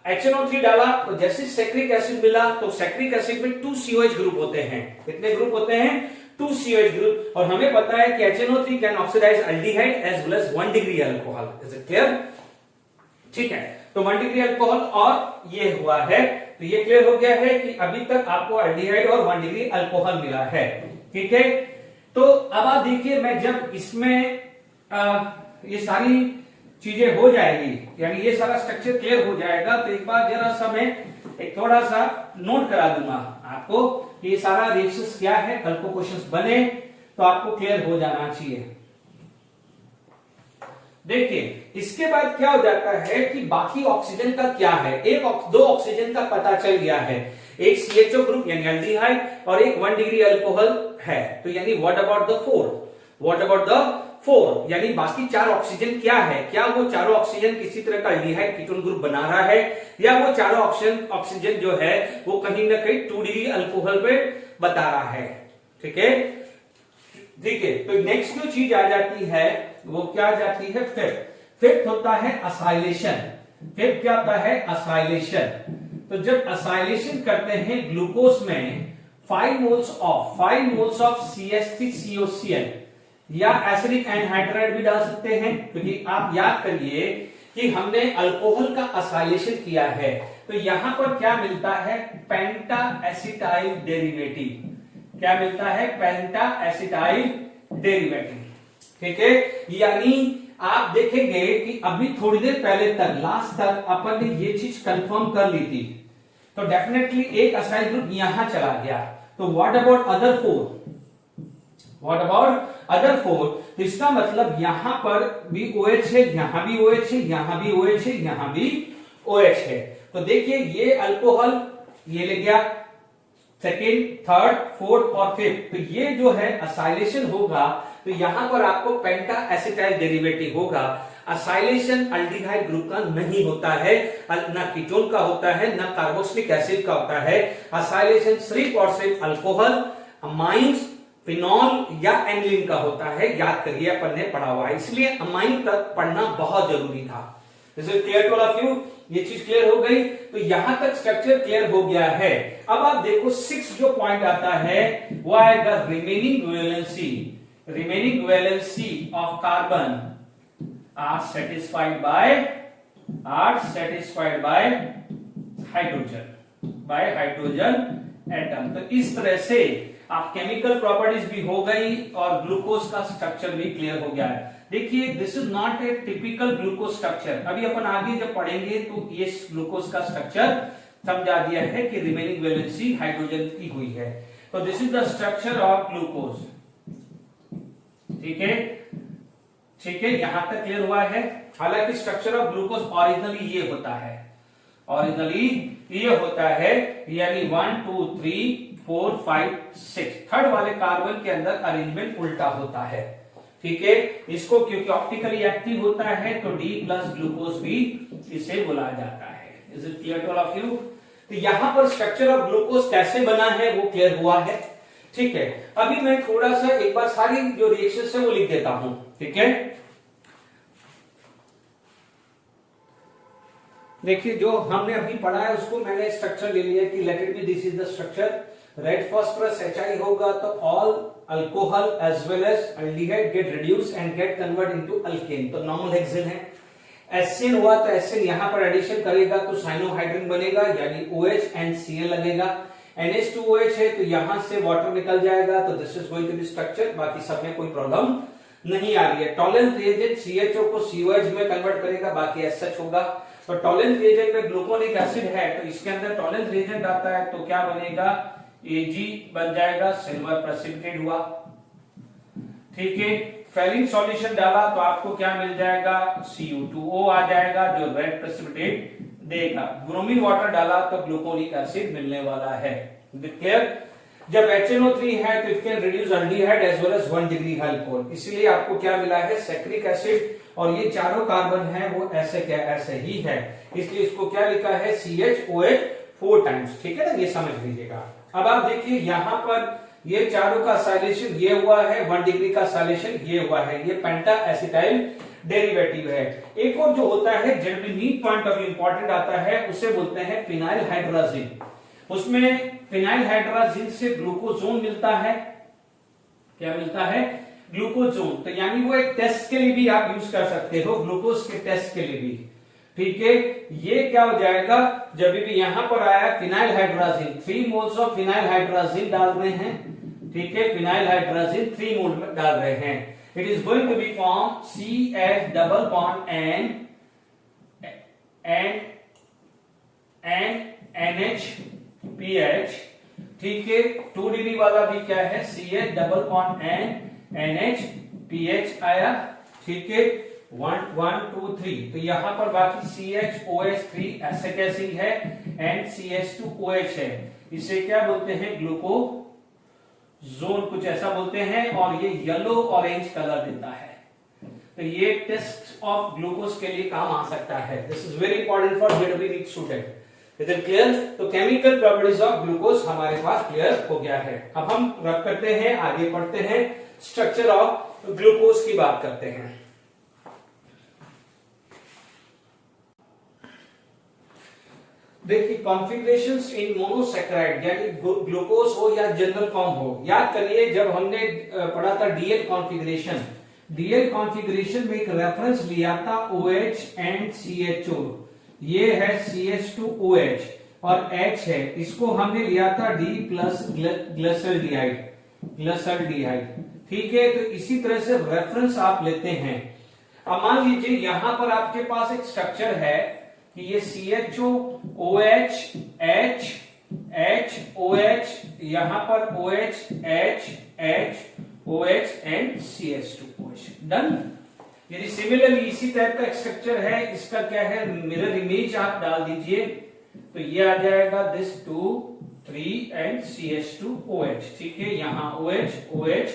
HNO3 डाला तो जैसे सैक्रिक एसिड मिला तो सैक्रिक एसिड में 2 COH ग्रुप होते हैं। कितने ग्रुप होते हैं? 2 COH ग्रुप। और हमें पता है कि HNO3 can oxidise aldehyde as well as 1 degree alcohol. Is it clear? ठीक है, तो 1 डिग्री अल्कोहल और ये हुआ है। तो ये क्लियर हो गया है कि अभी तक आपको एल्डिहाइड और 1 डिग्री अल्कोहल मिला है, ठीक है। तो अब आप देखिए, मैं जब इसमें ये सारी चीजें हो जाएगी, यानी ये सारा स्ट्रक्चर क्लियर हो जाएगा, तो एक बार जरा सा मैं एक थोड़ा सा नोट करा दूंगा आपको कि ये सारा रिएक्शंस क्या है। कल को क्वेश्चंस बने तो आपको क्लियर हो जाना चाहिए। देखिए, इसके बाद क्या हो जाता है कि बाकी ऑक्सीजन का क्या है। दो ऑक्सीजन का पता चल गया है, एक CHO ग्रुप यानी एल्डिहाइड और एक 1 डिग्री अल्कोहल है। तो यानी what about the 4? What about the 4? यानी बाकी 4 ऑक्सीजन क्या है? क्या वो चारों ऑक्सीजन किसी तरह का एल्डिहाइड कीटोन ग्रुप बना रहा है, या वो चारों ऑक्सीजन जो है वो कहीं ना कहीं 2 डिग्री अल्कोहल पे बता रहा है, ठीक है। ठीक है, तो नेक्स्ट जो चीज आ जाती है वो क्या आ जाती है? फिफ्थ होता है असाइलेशन। फिफ्थ क्या होता है? असाइलेशन। तो जब असाइलेशन करते हैं ग्लूकोज में 5 मोल्स ऑफ CH3COCl या एसिडिक एनहाइड्राइड भी डाल सकते हैं, क्योंकि आप याद करिए कि हमने अल्कोहल का असाइलेशन किया है। तो यहां पर क्या मिलता है? पेंटा एसिटाइल डेरिवेटिव। क्या मिलता है? पेंटा एसिटाइल डेरिवेटिव, ठीक है। यानी आप देखेंगे कि अभी थोड़ी देर पहले तक, लास्ट तक अपन ने ये चीज कंफर्म कर ली थी, तो डेफिनेटली एक असाइल ग्रुप यहां चला गया। तो what about other 4? What about other 4? तो इसका मतलब यहां पर भी OH है, यहां भी OH है, यहां भी OH है, यहां भी OH है। तो देखिए, ये अल्कोहल ये ले गया, सेकेंड, थर्ड, फोर्थ और फिफ्थ। तो ये जो है असाइलेशन होगा, तो यहां पर आपको पेंटा एसिटाइल डेरिवेटिव होगा। असाइलेशन अल्डिहाइड ग्रुप का नहीं होता है, ना कीटोन का होता है, ना कार्बोक्सिलिक एसिड का होता है। असाइलेशन सिर्फ और सिर्फ अल्कोहल, अमाइंस, फिनॉल या एनिलीन का होता है। याद करिए, अपन ने पढ़ा हुआ है, इसलिए अमाइन तक पढ़ना बहुत जरूरी था। Clear to all of you? ये चीज क्लियर हो गई। तो यहां तक स्ट्रक्चर क्लियर हो गया है। अब आप देखो 6 जो पॉइंट आता है वो आएगा remaining valency of carbon are satisfied by hydrogen atom. तो इस तरह से आप केमिकल प्रॉपर्टीज भी हो गई और ग्लूकोज का स्ट्रक्चर भी क्लियर हो गया है। देखिए, this is not a typical glucose structure. अभी अपन आगे जब पढ़ेंगे तो ये ग्लूकोज का स्ट्रक्चर समझा दिया है कि रिमेनिंग वैलेंसी हाइड्रोजन की हुई है। तो this is the structure of glucose, ठीक है, ठीक है, यहां तक क्लियर हुआ है। हालांकि स्ट्रक्चर ऑफ ग्लूकोज ओरिजिनली ये होता है, यानी 1 2 3 4 5 6 थर्ड वाले कार्बन के अंदर अरेंजमेंट उल्टा होता है। ठीक है, इसको क्योंकि ऑप्टिकली एक्टिव होता है तो D प्लस ग्लूकोज भी इसे बुलाया जाता है। Is it clear to all of you? तो यहां पर स्ट्रक्चर ऑफ ग्लूकोज कैसे बना है वो क्लियर हुआ है। ठीक है, अभी मैं थोड़ा सा एक बार सारी जो रिएक्शंस है वो लिख देता हूं। ठीक है, देखिए जो हमने अभी पढ़ा है उसको मैंने स्ट्रक्चर ले लिया कि let it be this is the structure. Red phosphorus HI होगा तो all alcohol as well as aldehyde get reduce and get convert into alkane, तो नॉर्मल हेक्सेन है। एसिन हुआ तो एसिन यहां पर एडिशन करेगा तो साइनोहाइड्रिन बनेगा यानी OH एंड Cl लगेगा। NH2OH है तो यहां से वाटर निकल जाएगा, तो this is going to be structure. बाकी सब में कोई प्रॉब्लम नहीं आ रही है। टॉलेंस रिएजेंट CHO को COH में कन्वर्ट करेगा, बाकी SH होगा। तो टॉलेंस रिएजेंट में ग्लूकोनिक एसिड है तो इसके अंदर टॉलेंस रिएजेंट आता है तो क्या बनेगा, Ag बन जाएगा, सिल्वर प्रेसिपिटेट हुआ। ठीक है, फेरिन सॉल्यूशन डाला तो आपको क्या मिल जाएगा, Cu2O आ जाएगा जो रेड प्रेसिपिटेट देगा। ब्रोमीन वाटर डाला तो ग्लूकोनिक एसिड मिलने वाला है। क्लियर? जब HNO3 है तो it can reduce aldehyde as well as 1 degree alcohol, इसलिए आपको क्या मिला है, सैक्रिक एसिड। और ये चारों कार्बन है वो ऐसे क्या ऐसे ही है, इसलिए इसको क्या लिखा है, CHOH 4 टाइम्स। ठीक है ना, ये समझ लीजिएगा। अब आप देखिए यहां पर ये चारों का साइलेशन ये हुआ है, 1 डिग्री का साइलेशन ये हुआ है, ये पेंटा एसिटाइल डेरिवेटिव है। एक और जो होता है generally need point of important आता है उसे बोलते हैं फिनाइल हाइड्राजिन। उसमें फिनाइल हाइड्राजिन से ग्लूकोजोन मिलता है। क्या मिलता है, ग्लूकोजोन। तो यानी वो एक टेस्ट के लिए भी आप यूज कर सकते हो, ग्लूकोज के टेस्ट के लिए भी। ठीक है, ये क्या हो जाएगा, जब भी यहां पर आया phenyl hydrazine, 3 moles of phenyl hydrazine डाल रहे हैं। ठीक है, फिनाइल हाइड्राजिन 3 मोल में डाल रहे हैं। It is going to be form CH double bond and NH-PH। ठीक है, 2 डिग्री वाला भी क्या है, CH double bond and NH-PH आया। ठीक है, 1 1 2 3, तो यहां पर बाकी CHOH3 ऐसे कैसे है एंड CH2OH है, इसे क्या बोलते हैं, ग्लूकोजोन कुछ ऐसा बोलते हैं। और ये येलो ऑरेंज कलर देता है, तो ये टेस्ट ऑफ ग्लूकोज के लिए काम आ सकता है। This is very important for जेडबी NEET student. Is it clear? तो केमिकल प्रॉपर्टीज ऑफ ग्लूकोज हमारे पास क्लियर हो गया है। अब हम रख करते हैं, आगे पढ़ते हैं, स्ट्रक्चर ऑफ ग्लूकोज की बात करते हैं। देखिए कॉन्फ़िगरेशंस इन मोनोसैकेराइड यानी ग्लूकोज हो या जनरल फॉर्म हो, याद करिए जब हमने पढ़ा था डीएल कॉन्फ़िगरेशन, डीएल कॉन्फ़िगरेशन में एक रेफरेंस लिया था OH एंड CHO। ये है CH2OH और H है, इसको हमने लिया था D प्लस ग्लिसरॉल्डिहाइड। ठीक है, तो इसी तरह से रेफरेंस आप लेते हैं। अब मान लीजिए यहां पर आपके पास एक स्ट्रक्चर है कि ये CHO OH H H OH, यहां पर OH H H OH and CH2OH। Done. यदि सिमिलरली इसी टाइप का स्ट्रक्चर है, इसका क्या है, मिरर इमेज आप डाल दीजिए तो ये आ जाएगा दिस 2 3 एंड CH2OH। ठीक है, यहां OH OH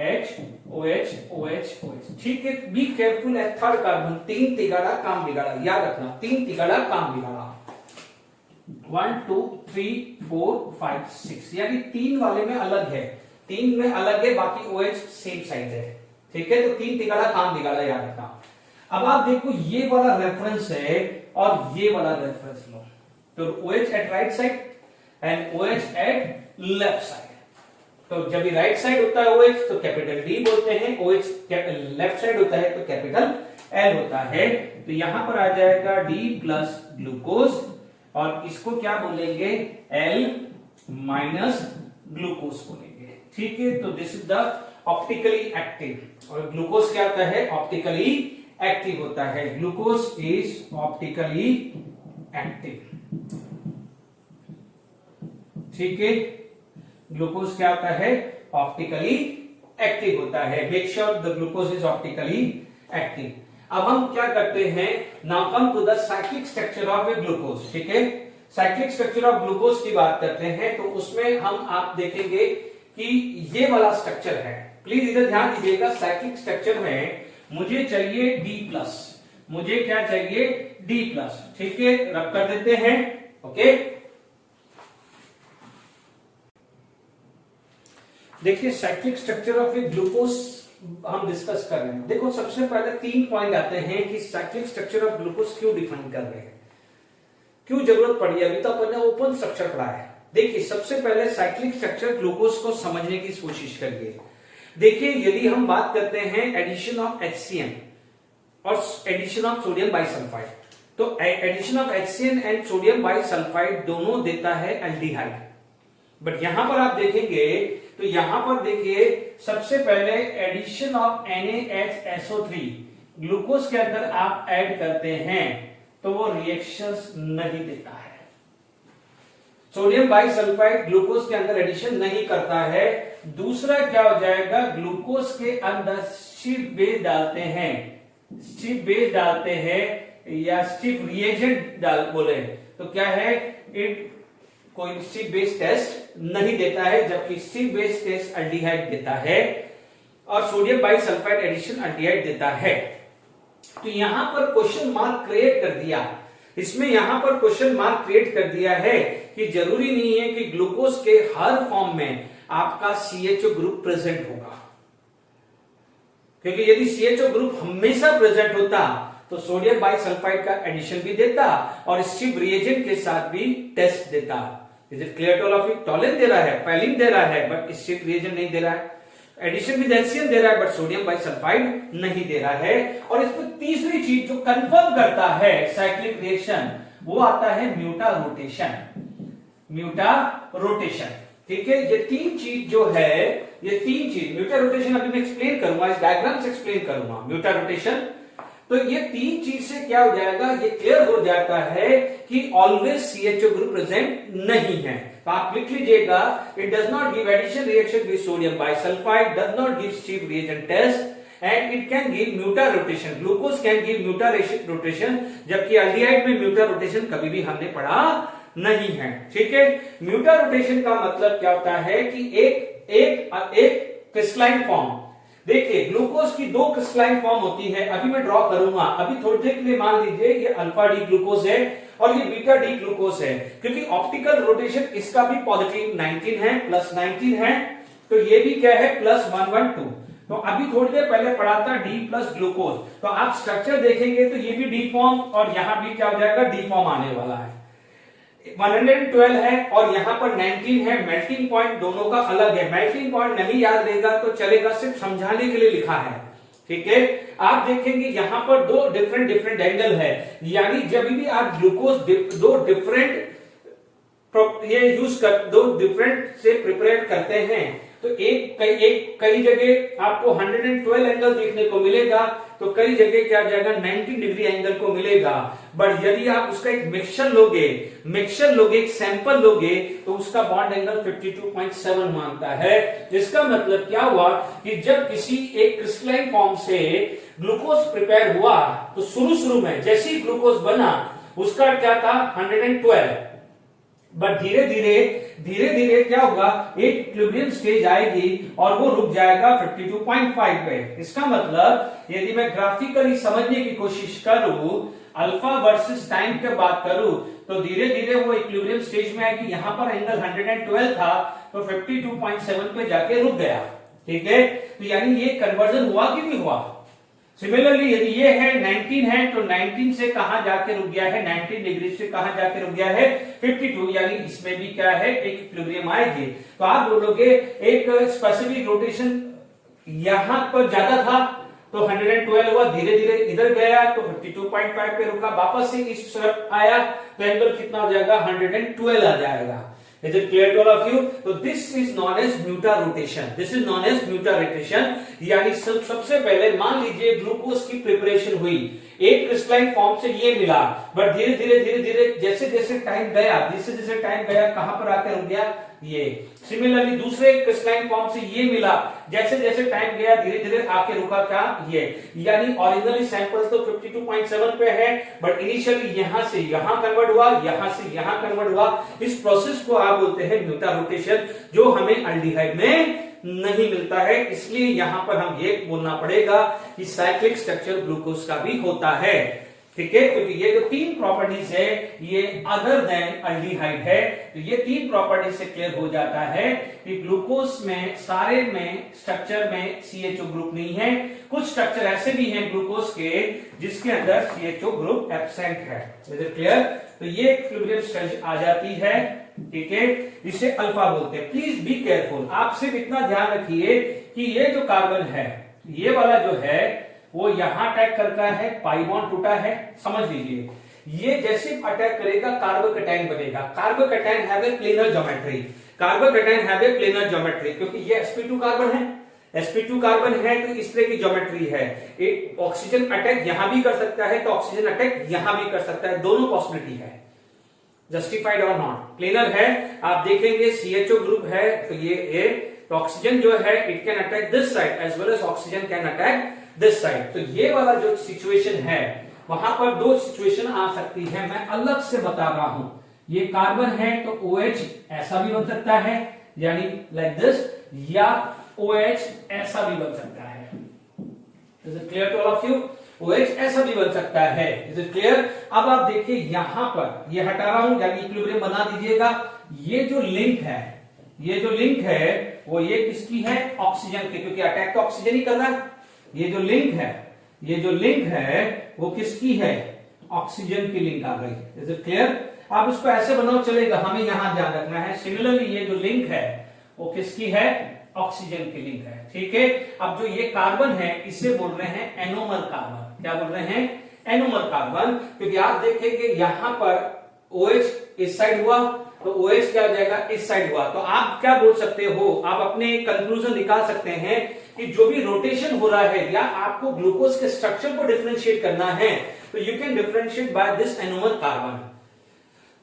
H OH OH OH। ठीक है, बी केयरफुल है, थर्ड कार्बन 3 तिगाड़ा काम बिगाड़ा, याद रखना 3 तिगाड़ा काम बिगाड़ा। 1 2 3 4 5 6, यानी 3 वाले में अलग है, 3 में अलग है, बाकी OH सेम साइज है। ठीक है, तो 3 तिगाड़ा काम बिगाड़ा, याद रखना। अब आप देखो ये वाला रेफरेंस है और ये वाला रेफरेंस लो, तो OH at right side and OH at left side. तो जब भी राइट साइड होता है OH तो कैपिटल D बोलते हैं, OH लेफ्ट साइड होता है तो कैपिटल L होता है। तो यहां पर आ जाएगा D प्लस ग्लूकोज और इसको क्या बोलेंगे, L माइनस ग्लूकोज बोलेंगे। ठीक है, तो this is the optically active. और ग्लूकोज क्या होता है, ऑप्टिकली एक्टिव होता है। Glucose is optically active. ठीक है, ग्लूकोज क्या होता है, ऑप्टिकली एक्टिव होता है। Make sure the glucose is optically active. अब हम क्या करते हैं, now come to the cyclic structure of a glucose. ठीक है, साइक्लिक स्ट्रक्चर ऑफ ग्लूकोज की बात करते हैं तो उसमें हम आप देखेंगे कि ये वाला स्ट्रक्चर है, प्लीज इधर ध्यान दीजिएगा, साइक्लिक स्ट्रक्चर में मुझे चाहिए D+, मुझे क्या चाहिए D+, ठीक है, रब कर देते हैं। ओके, देखिए cyclic structure of a glucose हम डिस्कस कर रहे हैं। देखो सबसे पहले 3 पॉइंट आते हैं कि साइक्लिक स्ट्रक्चर ऑफ ग्लूकोज क्यों डिफाइन कर रहे हैं, क्यों जरूरत पड़ी है। अभी तो अपन ने ओपन स्ट्रक्चर पढ़ा है। देखिए सबसे पहले साइक्लिक स्ट्रक्चर ग्लूकोज को समझने की कोशिश करिए। देखिए यदि हम बात करते हैं एडिशन ऑफ HCl और एडिशन ऑफ सोडियम बाइसल्फाइड, तो addition of HCl and sodium bisulphite दोनों देता है एल्डिहाइड। बट यहां पर आप देखेंगे तो यहां पर देखिए सबसे पहले एडिशन ऑफ NaHSO3 ग्लूकोज के अंदर आप ऐड करते हैं तो वो रिएक्शंस नहीं देता है। सोडियम बाइसल्फाइड ग्लूकोज के अंदर एडिशन नहीं करता है। दूसरा क्या हो जाएगा, ग्लूकोज के अंदर स्टिफ बेस डालते हैं, स्टिफ बेस डालते हैं या स्टिफ रिएजेंट बोले तो क्या है, इट कोई स्टिफ बेस टेस्ट नहीं देता है, जबकि स्टिफ बेस टेस्ट एल्डिहाइड देता है और सोडियम बाइसल्फाइड एडिशन एल्डिहाइड देता है। तो यहां पर क्वेश्चन मार्क क्रिएट कर दिया, इसमें यहां पर क्वेश्चन मार्क क्रिएट कर दिया है कि जरूरी नहीं है कि ग्लूकोज के हर फॉर्म में आपका CHO ग्रुप प्रेजेंट होगा, क्योंकि यदि CHO ग्रुप हमेशा प्रेजेंट होता तो सोडियम बाइसल्फाइड का एडिशन भी देता और स्टिफ रिएजेंट के साथ भी टेस्ट देता। Is it clear to all of you? Tollen दे रहा है, पैलिन दे रहा है, बट स्टिफ रिएजेंट नहीं दे रहा है। एडिशन विद HCl दे रहा है, बट सोडियम बाइसल्फाइड नहीं दे रहा है। और इसमें तीसरी चीज जो कंफर्म करता है साइक्लिक रिएक्शन, वो आता है म्यूटा रोटेशन। म्यूटा रोटेशन, ठीक है। ये 3 चीज जो है, ये 3 चीज, म्यूटा रोटेशन अभी मैं एक्सप्लेन करूंगा, इस डायग्राम से एक्सप्लेन करूंगा म्यूटा रोटेशन। तो ये 3 चीज से क्या हो जाएगा, ये क्लियर हो जाता है कि ऑलवेज CHO ग्रुप प्रेजेंट नहीं है। तो आप लिख लीजिएगा, it does not give addition reaction with sodium bisulphite, does not give Schiff reagent test and it can give mutarotation. Glucose can give mutarotation, जबकि एल्डिहाइड में म्यूटा rotation कभी भी हमने पढ़ा नहीं है, ठीक है। म्यूटा रोटेशन का मतलब क्या होता है कि एक क्रिस्टलाइन फॉर्म, देखिए ग्लूकोज की 2 क्रिस्टलाइन फॉर्म होती है। अभी मैं ड्रॉ करूंगा, अभी थोड़ी देर के लिए मान लीजिए ये अल्फा डी ग्लूकोज है और ये बीटा डी ग्लूकोज है, क्योंकि ऑप्टिकल रोटेशन इसका भी पॉजिटिव 19 है, प्लस 19 है, तो ये भी क्या है प्लस 112। तो अभी थोड़ी देर पहले पढ़ा था डी प्लस ग्लूकोज, तो आप स्ट्रक्चर देखेंगे तो ये भी डी फॉर्म और यहां भी क्या हो जाएगा, डी फॉर्म आने वाला है। 112 है और यहां पर 19 है। मेल्टिंग पॉइंट दोनों का अलग है, मेल्टिंग पॉइंट नहीं याद रहेगा तो चलेगा, सिर्फ समझाने के लिए लिखा है, ठीक है। आप देखेंगे यहां पर 2 डिफरेंट एंगल है, यानी जब भी आप ग्लूकोज 2 डिफरेंट से प्रिपेयर करते हैं तो कई जगह आपको 112 एंगल देखने को मिलेगा, तो कई जगह क्या जाएगा 90 डिग्री एंगल को मिलेगा। बट यदि आप उसका एक मिक्सचर लोगे, एक सैंपल लोगे, तो उसका बॉन्ड एंगल 52.7 मानता है। इसका मतलब क्या हुआ कि जब किसी एक क्रिस्टलाइन फॉर्म से ग्लूकोज प्रिपेयर हुआ तो शुरू में जैसे ही ग्लूकोज बना उसका क्या था 112, बट धीरे धीरे क्या होगा, एक इक्विलिब्रियम स्टेज आएगी और वो रुक जाएगा 52.5 पे। इसका मतलब यदि मैं ग्राफिकली समझने की कोशिश करूं, अल्फा वर्सेस टाइम की बात करूं, तो धीरे धीरे वो इक्विलिब्रियम स्टेज में आएगी। यहां पर एंगल 112 था तो 52.7 पे जाके रुक गया, ठीक है। तो यानी ये कन्वर्जन हुआ कि नहीं हुआ। सिमिलरली यदि ये है 19 है तो 19 से कहां जाके रुक गया है, 19 डिग्री से कहां जाके रुक गया है 52, यानी इसमें भी क्या है एक इक्विलिब्रियम आएगी। तो आप बोलोगे एक स्पेसिफिक रोटेशन यहां पर ज्यादा था तो 112 हुआ, धीरे धीरे इधर गया तो 52.5 पे रुका, वापस से इस तरफ आया तो एंगल कितना हो जाएगा 112 आ जाएगा। Is it clear to all of you? तो this is known as muta rotation. This is known as muta rotation. यानी सबसे पहले मान लीजिए ग्लूकोज की प्रिपरेशन हुई, एक क्रिस्टलाइन फॉर्म से ये मिला, बट धीरे धीरे जैसे टाइम गया कहां पर आकर रुक गया ये। सिमिलरली दूसरे क्रिस्टलाइन फॉर्म से ये मिला, जैसे टाइम गया धीरे धीरे आके रुका क्या ये। यानी ओरिजिनली सैंपल तो 52.7 पे है, बट इनिशियली यहां से यहां कन्वर्ट हुआ, यहां से यहां कन्वर्ट हुआ। इस प्रोसेस को आप बोलते हैं म्यूटा रोटेशन, जो हमें एल्डिहाइड में नहीं मिलता है। इसलिए यहां पर हम ये बोलना पड़ेगा कि साइक्लिक स्ट्रक्चर ग्लूकोज का भी होता है, ठीक है। क्योंकि ये जो तीन प्रॉपर्टीज है ये अदर देन अल्डिहाइड है, तो ये तीन प्रॉपर्टीज से क्लियर हो जाता है कि ग्लूकोज में सारे में स्ट्रक्चर में CHO ग्रुप नहीं है। कुछ स्ट्रक्चर ऐसे भी हैं ग्लूकोज के जिसके अंदर CHO ग्रुप एब्सेंट है। Is it clear? तो ये इक्विलिब्रियम स्टेज आ जाती है, ठीक है, इसे अल्फा बोलते हैं। प्लीज बी केयरफुल, आप सिर्फ इतना ध्यान रखिए कि ये जो कार्बन है ये वाला जो है वो यहां अटैक करता है, पाई बॉन्ड टूटा है, समझ लीजिए। ये जैसे अटैक करेगा कार्बोकैटायन बनेगा। Carbocation have a planar geometry, carbocation have a planar geometry, क्योंकि ये sp2 कार्बन है, sp2 कार्बन है तो इस तरह की ज्योमेट्री है। एक ऑक्सीजन अटैक यहां भी कर सकता है तो ऑक्सीजन अटैक यहां भी कर सकता है, दोनों पॉसिबिलिटी है, जस्टिफाइड और नॉट। प्लेनर है, आप देखेंगे CHO ग्रुप है तो ये ए, तो ऑक्सीजन जो है it can attack this side as well as oxygen can attack this side. तो ये वाला जो सिचुएशन है वहां पर दो सिचुएशन आ सकती है, मैं अलग से बता रहा हूं। ये कार्बन है तो OH ऐसा भी बन सकता है, यानी लाइक दिस, या OH ऐसा भी बन सकता है। Is it clear to all of you? OH ऐसा भी बन सकता है। Is it clear? अब आप देखिए यहां पर ये हटा रहा हूं, यानी इक्विलिब्रियम बना दीजिएगा। ये जो लिंक है, ये जो लिंक है वो ये किसकी है? ऑक्सीजन की, क्योंकि अटैक तो ऑक्सीजन ही कर रहा है। ये जो लिंक है, ये जो लिंक है वो किसकी है? ऑक्सीजन की लिंक आ गई। Is it clear? आप इसको ऐसे बनाओ चलेगा, हमें यहां ध्यान रखना है। सिमिलरली ये जो लिंक है वो किसकी है? ऑक्सीजन की लिंक है, ठीक है। अब जो ये कार्बन है इसे बोल रहे हैं एनोमर कार्बन। क्या बोल रहे हैं? एनोमर कार्बन, क्योंकि आप देखेंगे यहां पर OH इस साइड हुआ तो OH क्या हो जाएगा? इस साइड हुआ। तो आप क्या बोल सकते हो, आप अपने कंक्लूजन निकाल सकते हैं कि जो भी रोटेशन हो रहा है या आपको ग्लूकोज के स्ट्रक्चर को डिफरेंशिएट करना है तो you can differentiate by this anomer carbon,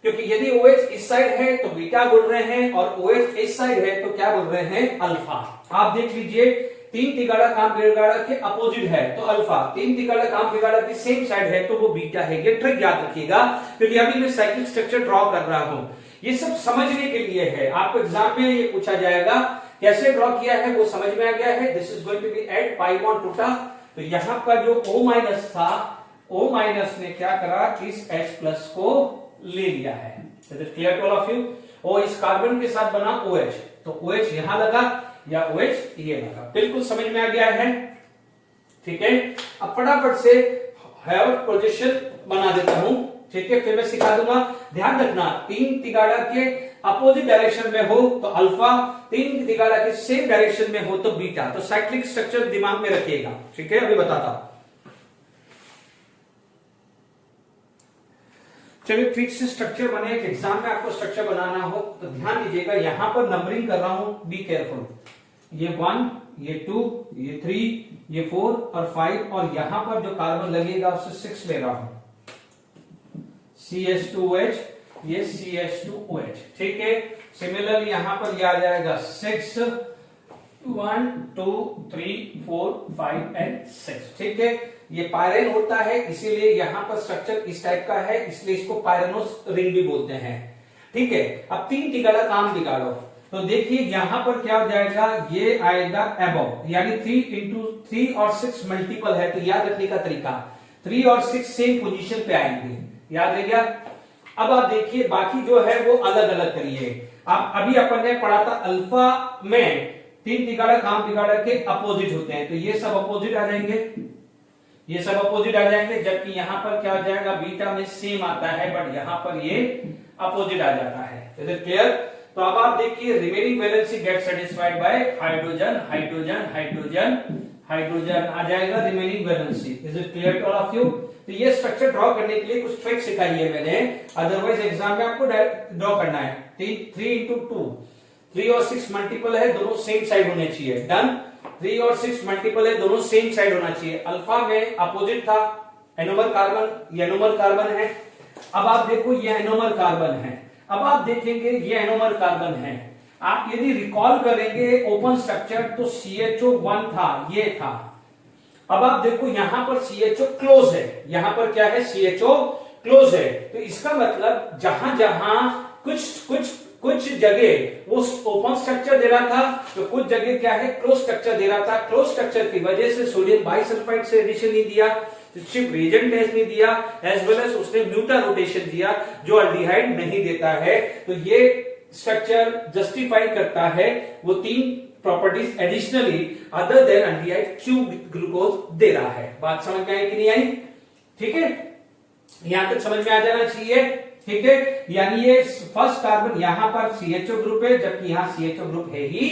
क्योंकि यदि OH इस साइड है तो बीटा बोल रहे हैं और OH इस साइड है तो क्या बोल रहे हैं? अल्फा। आप देख लीजिए, तीन तिगाड़ा काम बिगाड़ा के अपोजिट है तो अल्फा, तीन तिगाड़ा काम बिगाड़ा की सेम साइड है तो वो बीटा है। ये ट्रिक याद रखिएगा, क्योंकि अभी मैं साइक्लिक स्ट्रक्चर ड्रॉ कर रहा हूं, ये सब समझने के लिए है। आपको एग्जाम में ये पूछा जाएगा कैसे ड्रॉ किया है, वो समझ में आ गया है। This is going to be at pi bond टूटा, तो यहां पर जो O- था, O- ने क्या करा? इस H+ को ले लिया है। Clear to all of you? और इस कार्बन के साथ बना OH, तो OH यहां लगा या OH ये लगा। बिल्कुल समझ में आ गया है, ठीक है। अब फटाफट से हायर पोजीशन बना देता हूं, ठीक है, फिर मैं सिखा दूंगा। ध्यान रखना, तीन तिगाड़ा के अपोजिट डायरेक्शन में हो तो अल्फा, तीन तिगाड़ा के सेम डायरेक्शन में हो तो बीटा। तो साइक्लिक स्ट्रक्चर दिमाग में रखिएगा, ठीक है। अभी बताता हूं, चलिए ठीक से स्ट्रक्चर बने। एग्जाम में आपको स्ट्रक्चर बनाना हो तो ध्यान दीजिएगा, यहां पर नंबरिंग कर रहा हूं, बी केयरफुल। ये 1, ये 2, ये 3, ये 4 और 5, और यहां पर जो कार्बन लगेगा उससे 6 ले रहा हूं। CH2OH, ये CH2OH, ठीक है। सिमिलरली यहां पर ये आ जाएगा 6, 1, 2, 3, 4, 5 एंड 6, ठीक है। ये पायरेन होता है, इसीलिए यहां पर स्ट्रक्चर इस टाइप का है, इसलिए इसको पायरेनोस रिंग भी बोलते हैं, ठीक है। अब तीन तिगाड़ा काम बिगाड़ो, तो देखिए यहां पर क्या हो जाएगा? ये आएगा अबव, यानी 3 इंटू 3 और 6 मल्टीपल है, तो याद रखने का तरीका 3 और 6 सेम पोजीशन पे आएंगे, याद रह गया। अब आप देखिए बाकी जो है वो अलग अलग करिए। आप अभी अपन ने पढ़ा था अल्फा में तीन तिगाड़ा काम बिगाड़ा के अपोजिट होते हैं, तो ये सब अपोजिट आ जाएंगे, ये सब अपोजिट आ जाएंगे, जबकि यहां पर क्या हो जाएगा? बीटा में सेम आता है बट यहां पर ये अपोजिट आ जाता है। Is it clear? तो अब आप देखिए, remaining valency get satisfied by hydrogen, hydrogen, hydrogen, hydrogen आ जाएगा remaining valency. Is it clear to all of you? तो ये स्ट्रक्चर ड्रॉ करने के लिए कुछ ट्रिक सिखाई है मैंने, अदरवाइज एग्जाम में आपको ड्रॉ करना है। 3 इंटू 2, 3 और 6 मल्टीपल है, दोनों सेम साइड होने चाहिए। डन। 3 और 6 मल्टीपल है, दोनों सेम साइड होना चाहिए। अल्फा में अपोजिट था एनोमर कार्बन, ये एनोमर कार्बन है। अब आप देखो ये एनोमर कार्बन है, अब आप देखेंगे ये एनोमर कार्बन है। आप यदि रिकॉल करेंगे ओपन स्ट्रक्चर तो CHO1 था, ये था। अब आप देखो यहां पर CHO क्लोज है, यहां पर क्या है? CHO क्लोज है। तो इसका मतलब जहां जहां कुछ कुछ जगह वो ओपन स्ट्रक्चर दे रहा था, तो कुछ जगह क्या है क्लोज स्ट्रक्चर दे रहा था। क्लोज स्ट्रक्चर की वजह से सोडियम बाइसल्फाइड से एडिशन नहीं दिया, सिर्फ रिएजेंट टेस्ट नहीं दिया, एज वेल एज उसने म्यूटा रोटेशन दिया जो अल्डिहाइड नहीं देता है। तो ये स्ट्रक्चर जस्टिफाई करता है वो तीन properties additionally other than aldehyde क्यों ग्लूकोज दे रहा है। बात समझ में आई कि नहीं आई? ठीक है, यहां तक समझ में आ जाना चाहिए। ठीक है, यानी ये फर्स्ट कार्बन यहां पर CHO ग्रुप है, जबकि यहां CHO ग्रुप है ही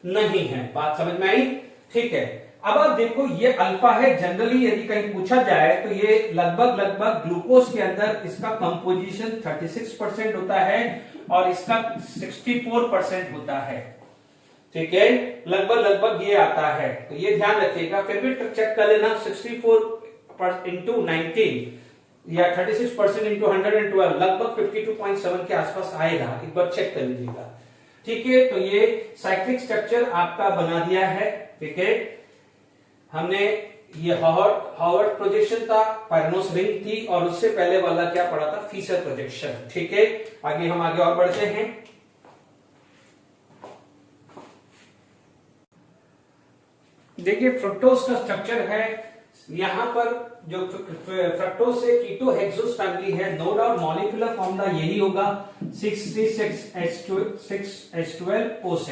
नहीं है। बात समझ में आई? ठीक है, अब आप देखो ये अल्फा है। जनरली यदि कहीं पूछा जाए तो ये लगभग ग्लूकोज के अंदर इसका कंपोजिशन 36% होता है और इसका 64% होता है। ठीक है, लगभग ये आता है, तो ये ध्यान रखिएगा। फिर भी चेक कर लेना, 64 इंटू 19 या 36% इंटू 112 लगभग 52.7 के आसपास आएगा। एक बार चेक कर लीजिएगा। ठीक है, तो ये साइक्लिक स्ट्रक्चर आपका बना दिया है। ठीक है, हमने ये हॉवर्ड प्रोजेक्शन था, पायरनोस रिंग थी, और उससे पहले वाला क्या पढ़ा था, फीसर प्रोजेक्शन। ठीक है, आगे हम आगे और बढ़ते हैं। देखिए फ्रुक्टोज का स्ट्रक्चर है, यहां पर जो फ्रक्टोज से कीटो हेक्सोस फैमिली है, नो डाउट मॉलिक्यूलर फॉर्मूला यही होगा 6C6H12O6।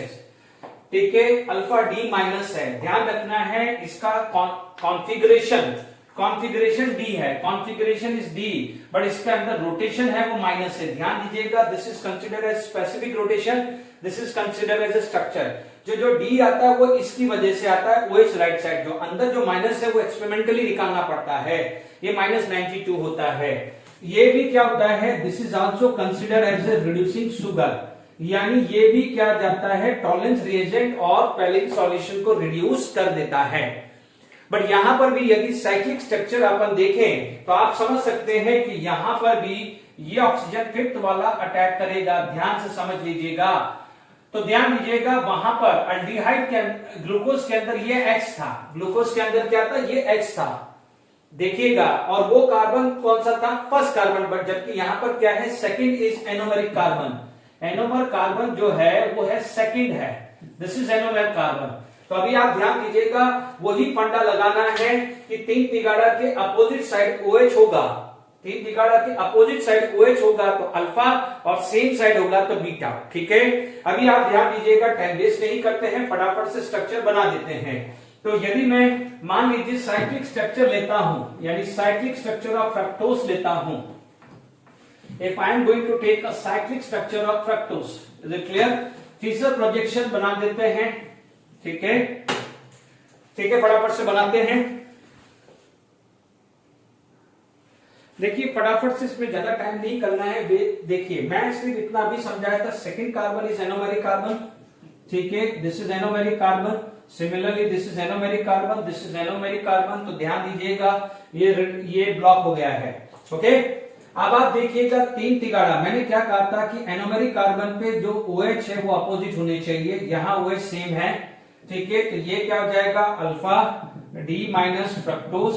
ठीक है, अल्फा डी माइनस है, ध्यान रखना है इसका कॉन्फ़िगरेशन डी है, कॉन्फ़िगरेशन इज डी, बट इसके अंदर रोटेशन है वो माइनस है। ध्यान दीजिएगा, this is considered as specific rotation, this is considered as a structure. जो डी आता है वो इसकी वजह से आता है, OH राइट साइड, जो अंदर जो माइनस है वो एक्सपेरिमेंटली निकालना पड़ता है, ये -92 होता है। ये भी क्या होता है, this is also considered as a reducing sugar, यानी ये भी क्या जाता है टॉलरेंस रिएजेंट और पैलिक सॉल्यूशन को रिड्यूस कर देता है। बट यहां पर भी यदि साइक्लिक स्ट्रक्चर अपन देखें तो आप समझ सकते हैं कि यहां पर भी ये ऑक्सीजन फिफ्थ वाला अटैक करेगा। ध्यान से समझ लीजिएगा, तो ध्यान दीजिएगा वहां पर अल्डिहाइड के ग्लूकोज के अंदर ये H था, ग्लूकोज के अंदर क्या था, ये H था, देखिएगा, और वो कार्बन कौन सा था, फर्स्ट कार्बन, बट जबकि यहां पर क्या है, second is anomeric carbon. Anomer carbon जो है वो है सेकंड है, दिस इज एनोमर कार्बन। तो अभी आप ध्यान दीजिएगा, वही फंडा लगाना है कि तीन तिगाड़ा के अपोजिट साइड OH होगा, तीन तिगाड़ा के अपोजिट साइड OH होगा तो अल्फा, और सेम साइड होगा तो बीटा। ठीक है, अभी आप ध्यान दीजिएगा, टाइम वेस्ट नहीं करते हैं, फटाफट से स्ट्रक्चर बना देते हैं। तो यदि मैं मान लीजिए साइक्लिक स्ट्रक्चर लेता हूं, यानी साइक्लिक स्ट्रक्चर ऑफ फ्रक्टोज लेता हूं, if I am going to take a cyclic structure of fructose, is it clear? Fisher projection बना देते हैं। ठीक है, ठीक है, फटाफट से बनाते हैं। देखिए फटाफट से, इसमें ज्यादा टाइम नहीं करना है। देखिए मैं सिर्फ इतना भी समझाया था, second carbon is anomeric carbon. ठीक है, this is anomeric carbon, similarly this is anomeric carbon, this is anomeric carbon. तो ध्यान दीजिएगा ये ब्लॉक हो गया है। ओके, अब आप देखिएगा तीन तिगाड़ा, मैंने क्या कहा था कि एनोमेरिक कार्बन पे जो OH है वो अपोजिट होने चाहिए, यहां OH सेम है। ठीक है, तो ये क्या हो जाएगा, अल्फा डी माइनस फ्रक्टोज,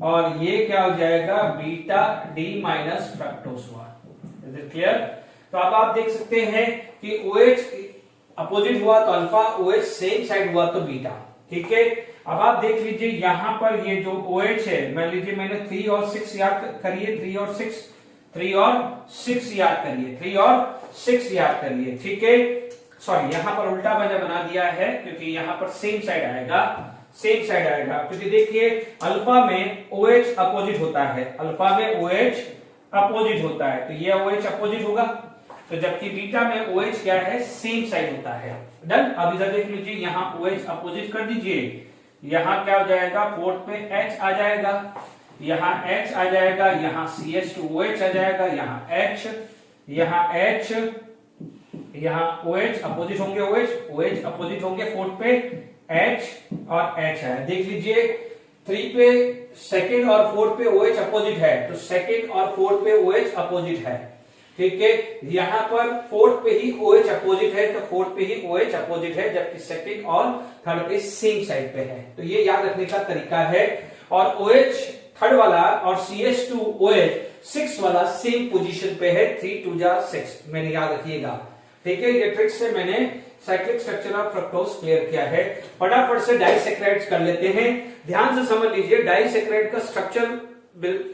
और ये क्या हो जाएगा, बीटा डी माइनस फ्रक्टोज हुआ। Is it clear? तो अब आप देख सकते हैं कि OH अपोजिट हुआ तो अल्फा, OH सेम साइड हुआ तो बीटा। ठीक है, अब आप देख लीजिए यहां पर ये जो OH है, मान लीजिए मैंने 3 और 6 याद करिए, 3 और 6 याद करिए, 3 और 6 याद करिए। ठीक है, सॉरी यहां पर उल्टा मैंने बना दिया है क्योंकि यहां पर सेम साइड आएगा, सेम साइड आएगा, क्योंकि देखिए अल्फा में OH अपोजिट होता है, अल्फा में OH अपोजिट होता है, तो ये OH अपोजिट होगा, तो जबकि बीटा में OH क्या है, सेम साइड होता है। डन, अब इधर देख लीजिए, यहां OH अपोजिट कर दीजिए, यहां क्या हो जाएगा, फोर्थ पे H आ जाएगा, यहां H आ जाएगा, यहां CH2OH आ जाएगा, यहां H, यहां H, यहां OH अपोजिट होंगे, OH अपोजिट होंगे, फोर्थ पे H और H है। देख लीजिए 3 पे सेकंड और फोर्थ पे OH अपोजिट है, तो सेकंड और फोर्थ पे OH अपोजिट है। ठीक है, यहां पर फोर्थ पे ही OH अपोजिट है, तो फोर्थ पे ही OH अपोजिट है, जबकि सेकंड और थर्ड पे सेम साइड पे है। तो ये याद रखने का तरीका है। और OH थर्ड वाला और CH2OH 6 वाला सेम पोजीशन पे है, 3 2 जा 6, मैंने याद रखिएगा। ठीक है, ये ट्रिक से मैंने cyclic structure of fructose clear किया है। फटाफट से डाइसैकराइड्स कर लेते हैं। ध्यान से समझ लीजिए, डाइसैकराइड का स्ट्रक्चर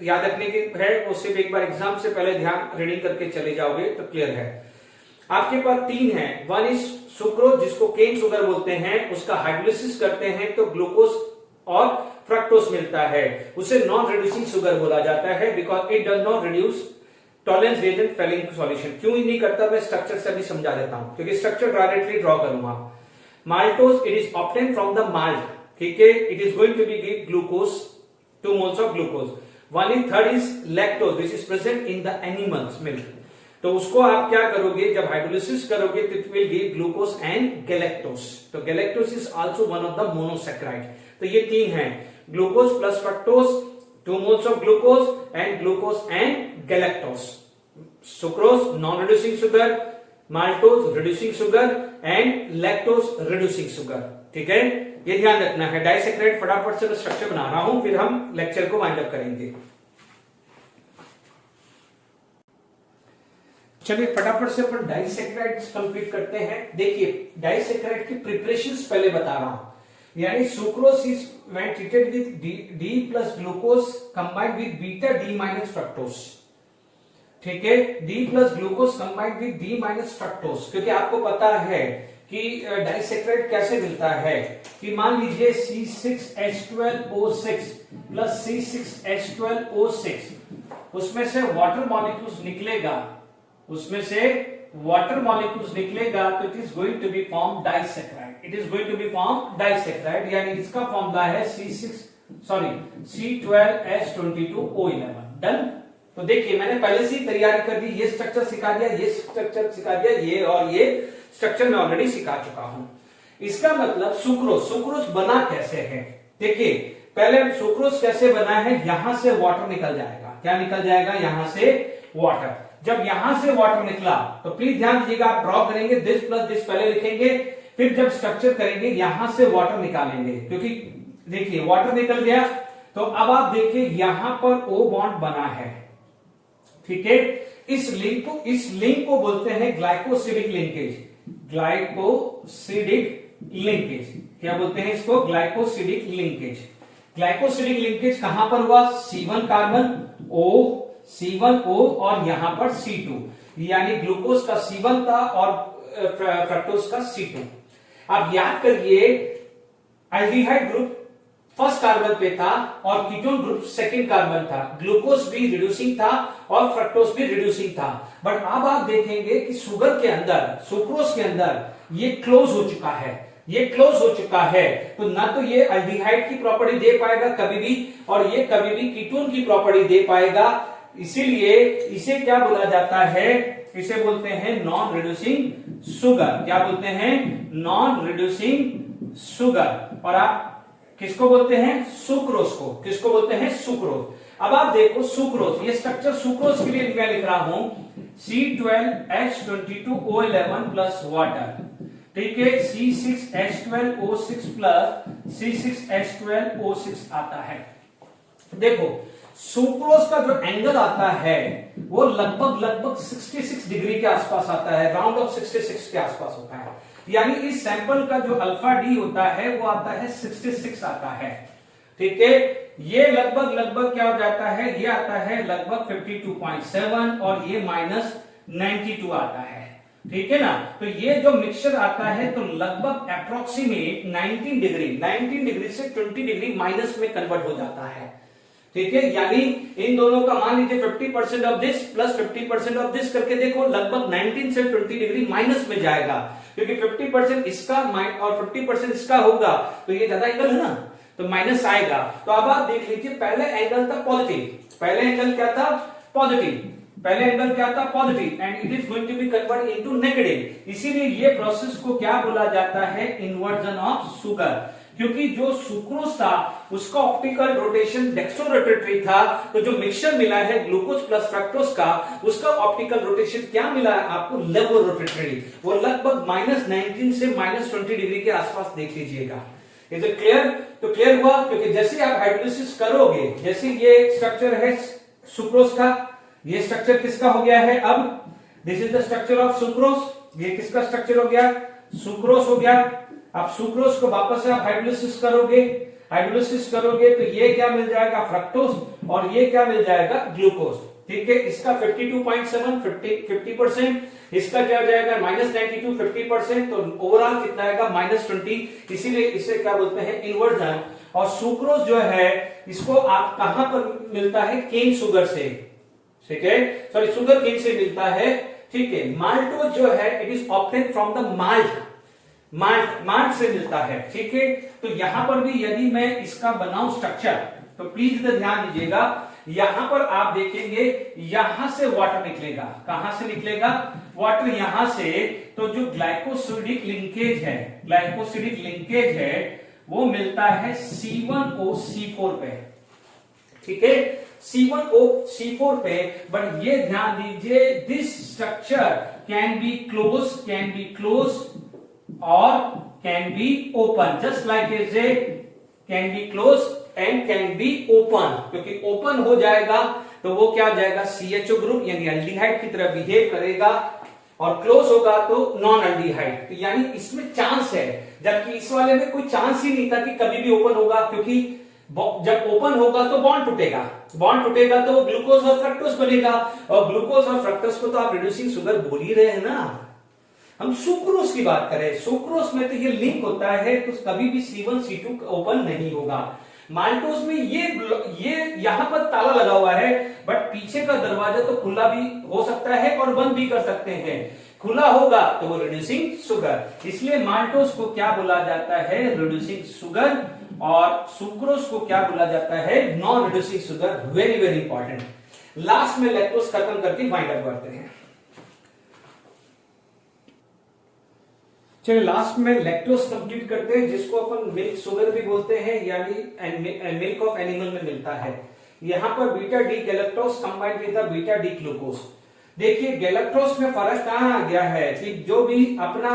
याद रखने की है, वो सिर्फ एक बार एग्जाम से पहले ध्यान रीडिंग करके चले जाओगे तो क्लियर है। आपके पास 3 है। वन इज सुक्रोज, जिसको केन शुगर बोलते हैं, उसका हाइड्रोलिसिस करते हैं तो ग्लूकोज और फ्रक्टोज मिलता है, उसे नॉन रिड्यूसिंग शुगर बोला जाता है, because it does not reduce Tollens reagent Fehling solution. क्यों नहीं करता, मैं स्ट्रक्चर से अभी समझा देता हूं, क्योंकि स्ट्रक्चर डायरेक्टली ड्रॉ करूंगा। Maltose, it is obtain from the malt, ठीक है, it is going to be give glucose, 2 moles of glucose. Third is lactose, which is present in the animals milk, तो उसको आप क्या करोगे, जब हाइड्रोलिसिस करोगे तो it will give glucose and galactose. तो galactose is also one of the monosaccharide. तो ये 3 हैं, glucose plus fructose, 2 moles of glucose and galactose. Sucrose non-reducing sugar, maltose reducing sugar and lactose reducing sugar. ठीक है, ये ध्यान रखना है। डाइसैकराइड फटाफट से स्ट्रक्चर बना रहा हूं, फिर हम लेक्चर को वाइंड अप करेंगे। चलिए फटाफट से अपन डाइसैकराइड्स कंप्लीट करते हैं। देखिए, डाइसैकराइड की प्रिपरेशंस पहले बता रहा हूं, यानी sucrose is when treated with D plus glucose combined with beta D minus fructose. ठीक है, D plus glucose combined with D minus fructose, क्योंकि आपको पता है कि डाइसैकराइड कैसे मिलता है, कि मान लीजिए C6H12O6 प्लस C6H12O6, उसमें से वाटर मॉलिक्यूल्स निकलेगा, उसमें से वाटर मॉलिक्यूल्स निकलेगा, तो it is going to be form disaccharide. It is going to be form disaccharide, यानी इसका फॉर्मूला है C12H22O11। डन। तो देखिए, मैंने पहले से ही तैयारी कर दी, ये स्ट्रक्चर सिखा दिया, ये स्ट्रक्चर सिखा दिया, ये और ये स्ट्रक्चर मैं ऑलरेडी सिखा चुका हूं। इसका मतलब सुक्रोज बना कैसे है। देखिए, पहले सुक्रोज कैसे बना है, यहां से वाटर निकल जाएगा। क्या निकल जाएगा, यहां से वाटर। जब यहां से वाटर निकला तो प्लीज ध्यान दीजिएगा, आप ड्रॉ करेंगे, दिस प्लस दिस पहले लिखेंगे, फिर जब स्ट्रक्चर करेंगे यहां से वाटर निकालेंगे, क्योंकि देखिए वाटर निकल गया। तो अब आप देखिए यहां पर O बॉन्ड बना है, ठीक है। इस लिंक को बोलते हैं ग्लाइकोसिडिक लिंकेज। ग्लाइकोसिडिक लिंकेज क्या बोलते हैं इसको, ग्लाइकोसिडिक लिंकेज। ग्लाइकोसिडिक लिंकेज कहां पर हुआ, C1 कार्बन C1O और यहां पर C2, यानी ग्लूकोज का C1 था और फ्रक्टोज का C2। अब याद करिए, एल्डिहाइड ग्रुप फर्स्ट कार्बन पे था और कीटोन ग्रुप सेकंड कार्बन था। ग्लूकोज भी रिड्यूसिंग था और फ्रक्टोज भी रिड्यूसिंग था। बट अब आप देखेंगे कि शुगर के अंदर, सुक्रोज के अंदर ये क्लोज हो चुका है, ये क्लोज हो चुका है। तो ना तो ये एल्डिहाइड की प्रॉपर्टी दे पाएगा कभी भी, और ये कभी भी कीटोन की प्रॉपर्टी दे पाएगा। इसीलिए इसे क्या बोला जाता है, इसे बोलते हैं नॉन रिड्यूसिंग शुगर। क्या बोलते हैं, नॉन रिड्यूसिंग शुगर। और आप किसको बोलते हैं, सुक्रोज को। किसको बोलते हैं, सुक्रोज। अब आप देखो सुक्रोज, ये स्ट्रक्चर सुक्रोज के लिए मैं लिख रहा हूं C12H22O11 प्लस वाटर, ठीक है, C6H12O6 प्लस C6H12O6 आता है। देखो सुक्रोज का जो एंगल आता है वो लगभग 66 डिग्री के आसपास आता है, राउंड ऑफ 66 के आसपास होता है। यानी इस सैंपल का जो अल्फा डी होता है वो आता है 66 आता है, ठीक है। ये लगभग क्या हो जाता है, ये आता है लगभग 52.7 और ये -92 आता है, ठीक है ना। तो ये जो मिक्सचर आता है तो लगभग अप्रोक्सीमेट 19 डिग्री से 20 डिग्री माइनस में कन्वर्ट हो जाता है, ठीक है। यानी इन दोनों का मान लीजिए 50% of this plus 50% of this करके देखो, लगभग 19 से 20 डिग्री माइनस में जाएगा, क्योंकि 50% इसका और 50% इसका होगा तो ये ज्यादा एंगल है ना, तो माइनस आएगा। तो अब आप देख लीजिए, पहले एंगल था पॉजिटिव, पहले एंगल क्या था, पॉजिटिव, पहले एंगल क्या था, positive, and it is going to be convert into negative. इसीलिए ये प्रोसेस को क्या बोला जाता है, इन्वर्जन ऑफ शुगर। क्योंकि जो सुक्रोज था उसका ऑप्टिकल रोटेशन डेक्स्ट्रोरोटेटरी था, तो जो मिक्सचर मिला है ग्लूकोज प्लस फ्रक्टोज का, उसका ऑप्टिकल रोटेशन क्या मिला है आपको, लेवो रोटेटरी। वो लगभग -19 से -20 डिग्री के आसपास देख लीजिएगा। ये तो क्लियर, तो क्लियर हुआ। क्योंकि जैसे आप हाइड्रोलिसिस करोगे, जैसे ये स्ट्रक्चर है सुक्रोज का, ये स्ट्रक्चर किसका हो गया है, अब this is the structure of sucrose, ये किसका स्ट्रक्चर हो गया, सुक्रोज हो गया। अब सुक्रोज को वापस से आप हाइड्रोलिसिस करोगे तो ये क्या मिल जाएगा, फ्रक्टोज, और ये क्या मिल जाएगा, ग्लूकोज। ठीक है, इसका 52.7 50%, इसका क्या हो जाएगा -92 50%, तो ओवरऑल कितना आएगा -20, इसीलिए इसे क्या बोलते हैं, इन्वर्जन। और सुक्रोज जो है इसको आप कहां पर मिलता है, केन शुगर से, ठीक है, सॉरी शुगर केन से मिलता है। ठीक है, माल्टोज जो है it is obtain from the malt से मिलता है। ठीक है, तो यहां पर भी यदि मैं इसका बनाऊं स्ट्रक्चर, तो प्लीज इधर ध्यान दीजिएगा, यहां पर आप देखेंगे यहां से वाटर निकलेगा, कहां से निकलेगा, वाटर यहां से। तो जो ग्लाइकोसिडिक लिंकेज है वो मिलता है C1OC4 पे। ठीक है, C1OC4 पे, बट ये ध्यान दीजिए this structure can be close और can be open, just like as a can be close and can be open, क्योंकि ओपन हो जाएगा तो वो क्या हो जाएगा, CHO ग्रुप यानी एल्डिहाइड की तरह बिहेव करेगा, और क्लोज होगा तो नॉन एल्डिहाइड। तो यानी इसमें चांस है, जबकि इस वाले में कोई चांस ही नहीं था कि कभी भी ओपन होगा, क्योंकि जब ओपन होगा तो बॉन्ड टूटेगा तो ग्लूकोज और फ्रक्टोज बनेगा, और ग्लूकोज और फ्रक्टोज को तो आप रिड्यूसिंग शुगर बोल ही रहे हैं ना। हम सुक्रोज की बात करें, सुक्रोज में तो ये लिंक होता है, तो कभी भी C1 C2 ओपन नहीं होगा। माल्टोज में ये यहां पर ताला लगा हुआ है, बट पीछे का दरवाजा तो खुला भी हो सकता है और बंद भी कर सकते हैं। खुला होगा तो वो रिड्यूसिंग शुगर, इसलिए माल्टोज को क्या बोला जाता है, रिड्यूसिंग शुगर, और सुक्रोज को क्या बोला जाता है, non reducing sugar. Very very important. Last में लैक्टोज खत्म करके वाइंड अप करते हैं। चलिए लास्ट में लैक्टोज कंप्लीट करते हैं, जिसको अपन मिल्क शुगर भी बोलते हैं, यानी मिल्क ऑफ एनिमल में मिलता है। यहां पर beta D galactose combined with beta D glucose. देखिए गैलेक्टोज में फर्क कहां आ गया है कि जो भी अपना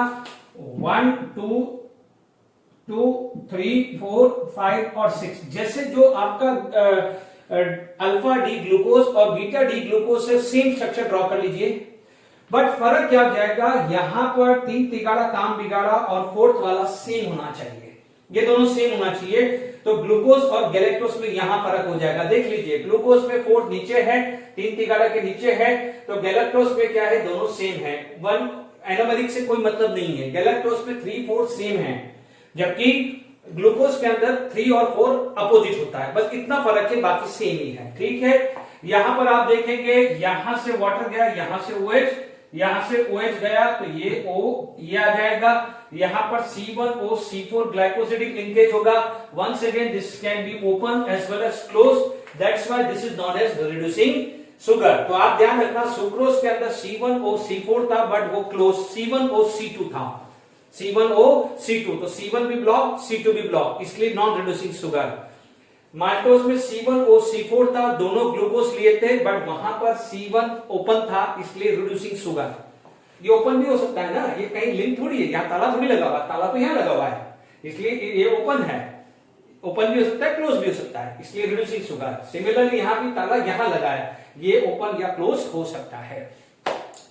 1 2 3 4 5 और 6 जैसे जो आपका अल्फा डी ग्लूकोज और बीटा डी ग्लूकोज से सेम स्ट्रक्चर ड्रॉ कर लीजिए, बट फर्क क्या हो जाएगा, यहां पर 3 तिगाड़ा काम बिगाड़ा और 4th वाला सेम होना चाहिए, ये दोनों सेम होना चाहिए। तो ग्लूकोज और गैलेक्टोज में यहां फर्क हो जाएगा। देख लीजिए ग्लूकोज में 4th नीचे है, 3 तिगाड़ा के नीचे है, तो गैलेक्टोज में क्या है, दोनों सेम है। 1 एनोमेरिक से कोई मतलब नहीं है, गैलेक्टोज में 3 4 सेम है, जबकि ग्लूकोज के अंदर 3 और 4 अपोजिट होता है, बस इतना फर्क है, बाकी सेम ही है। ठीक है, यहां पर आप देखेंगे यहां से वाटर गया, यहां से OH, यहां से OH गया तो ये O ये आ जाएगा, यहां पर C1OC4 ग्लाइकोसिडिक लिंकेज होगा। Once again this can be open as well as close, that's why this is non as reducing sugar. तो आप ध्यान रखना सुक्रोज के अंदर C1OC4 था, बट वो क्लोज C1OC2 था, C1OC2, तो C1 भी ब्लॉक C2 भी ब्लॉक, इसलिए नॉन रिड्यूसिंग शुगर। माल्टोज में C1OC4 था, दोनों ग्लूकोज लिए थे, बट वहां पर C1 ओपन था, इसलिए रिड्यूसिंग शुगर। ये ओपन भी हो सकता है ना, ये कहीं लिंक थोड़ी है, यहाँ ताला थोड़ी लगा हुआ, ताला तो यहाँ लगा हुआ है, इसलिए ये ओपन है, ओपन भी हो सकता है, क्लोज भी हो सकता है, इसलिए रिड्यूसिंग शुगर। सिमिलरली यहाँ भी ताला यहाँ लगा है, ये ओपन या क्लोज हो सकता है।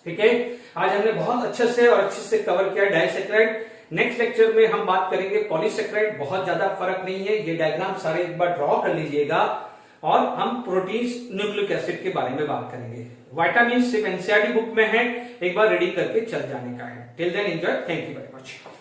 ठीक है, आज हमने बहुत अच्छे से कवर किया डाइसैकेराइड। नेक्स्ट लेक्चर में हम बात करेंगे पॉलीसैकेराइड। बहुत ज्यादा फर्क नहीं है, ये डायग्राम सारे एक बार ड्रॉ कर लीजिएगा, और हम प्रोटीन्स न्यूक्लिक एसिड के बारे में बात करेंगे। विटामिन सिर्फ एनसीईआरटी बुक में है, एक बार रीडिंग करके चल जाने का है। Till then enjoy, thank you very much.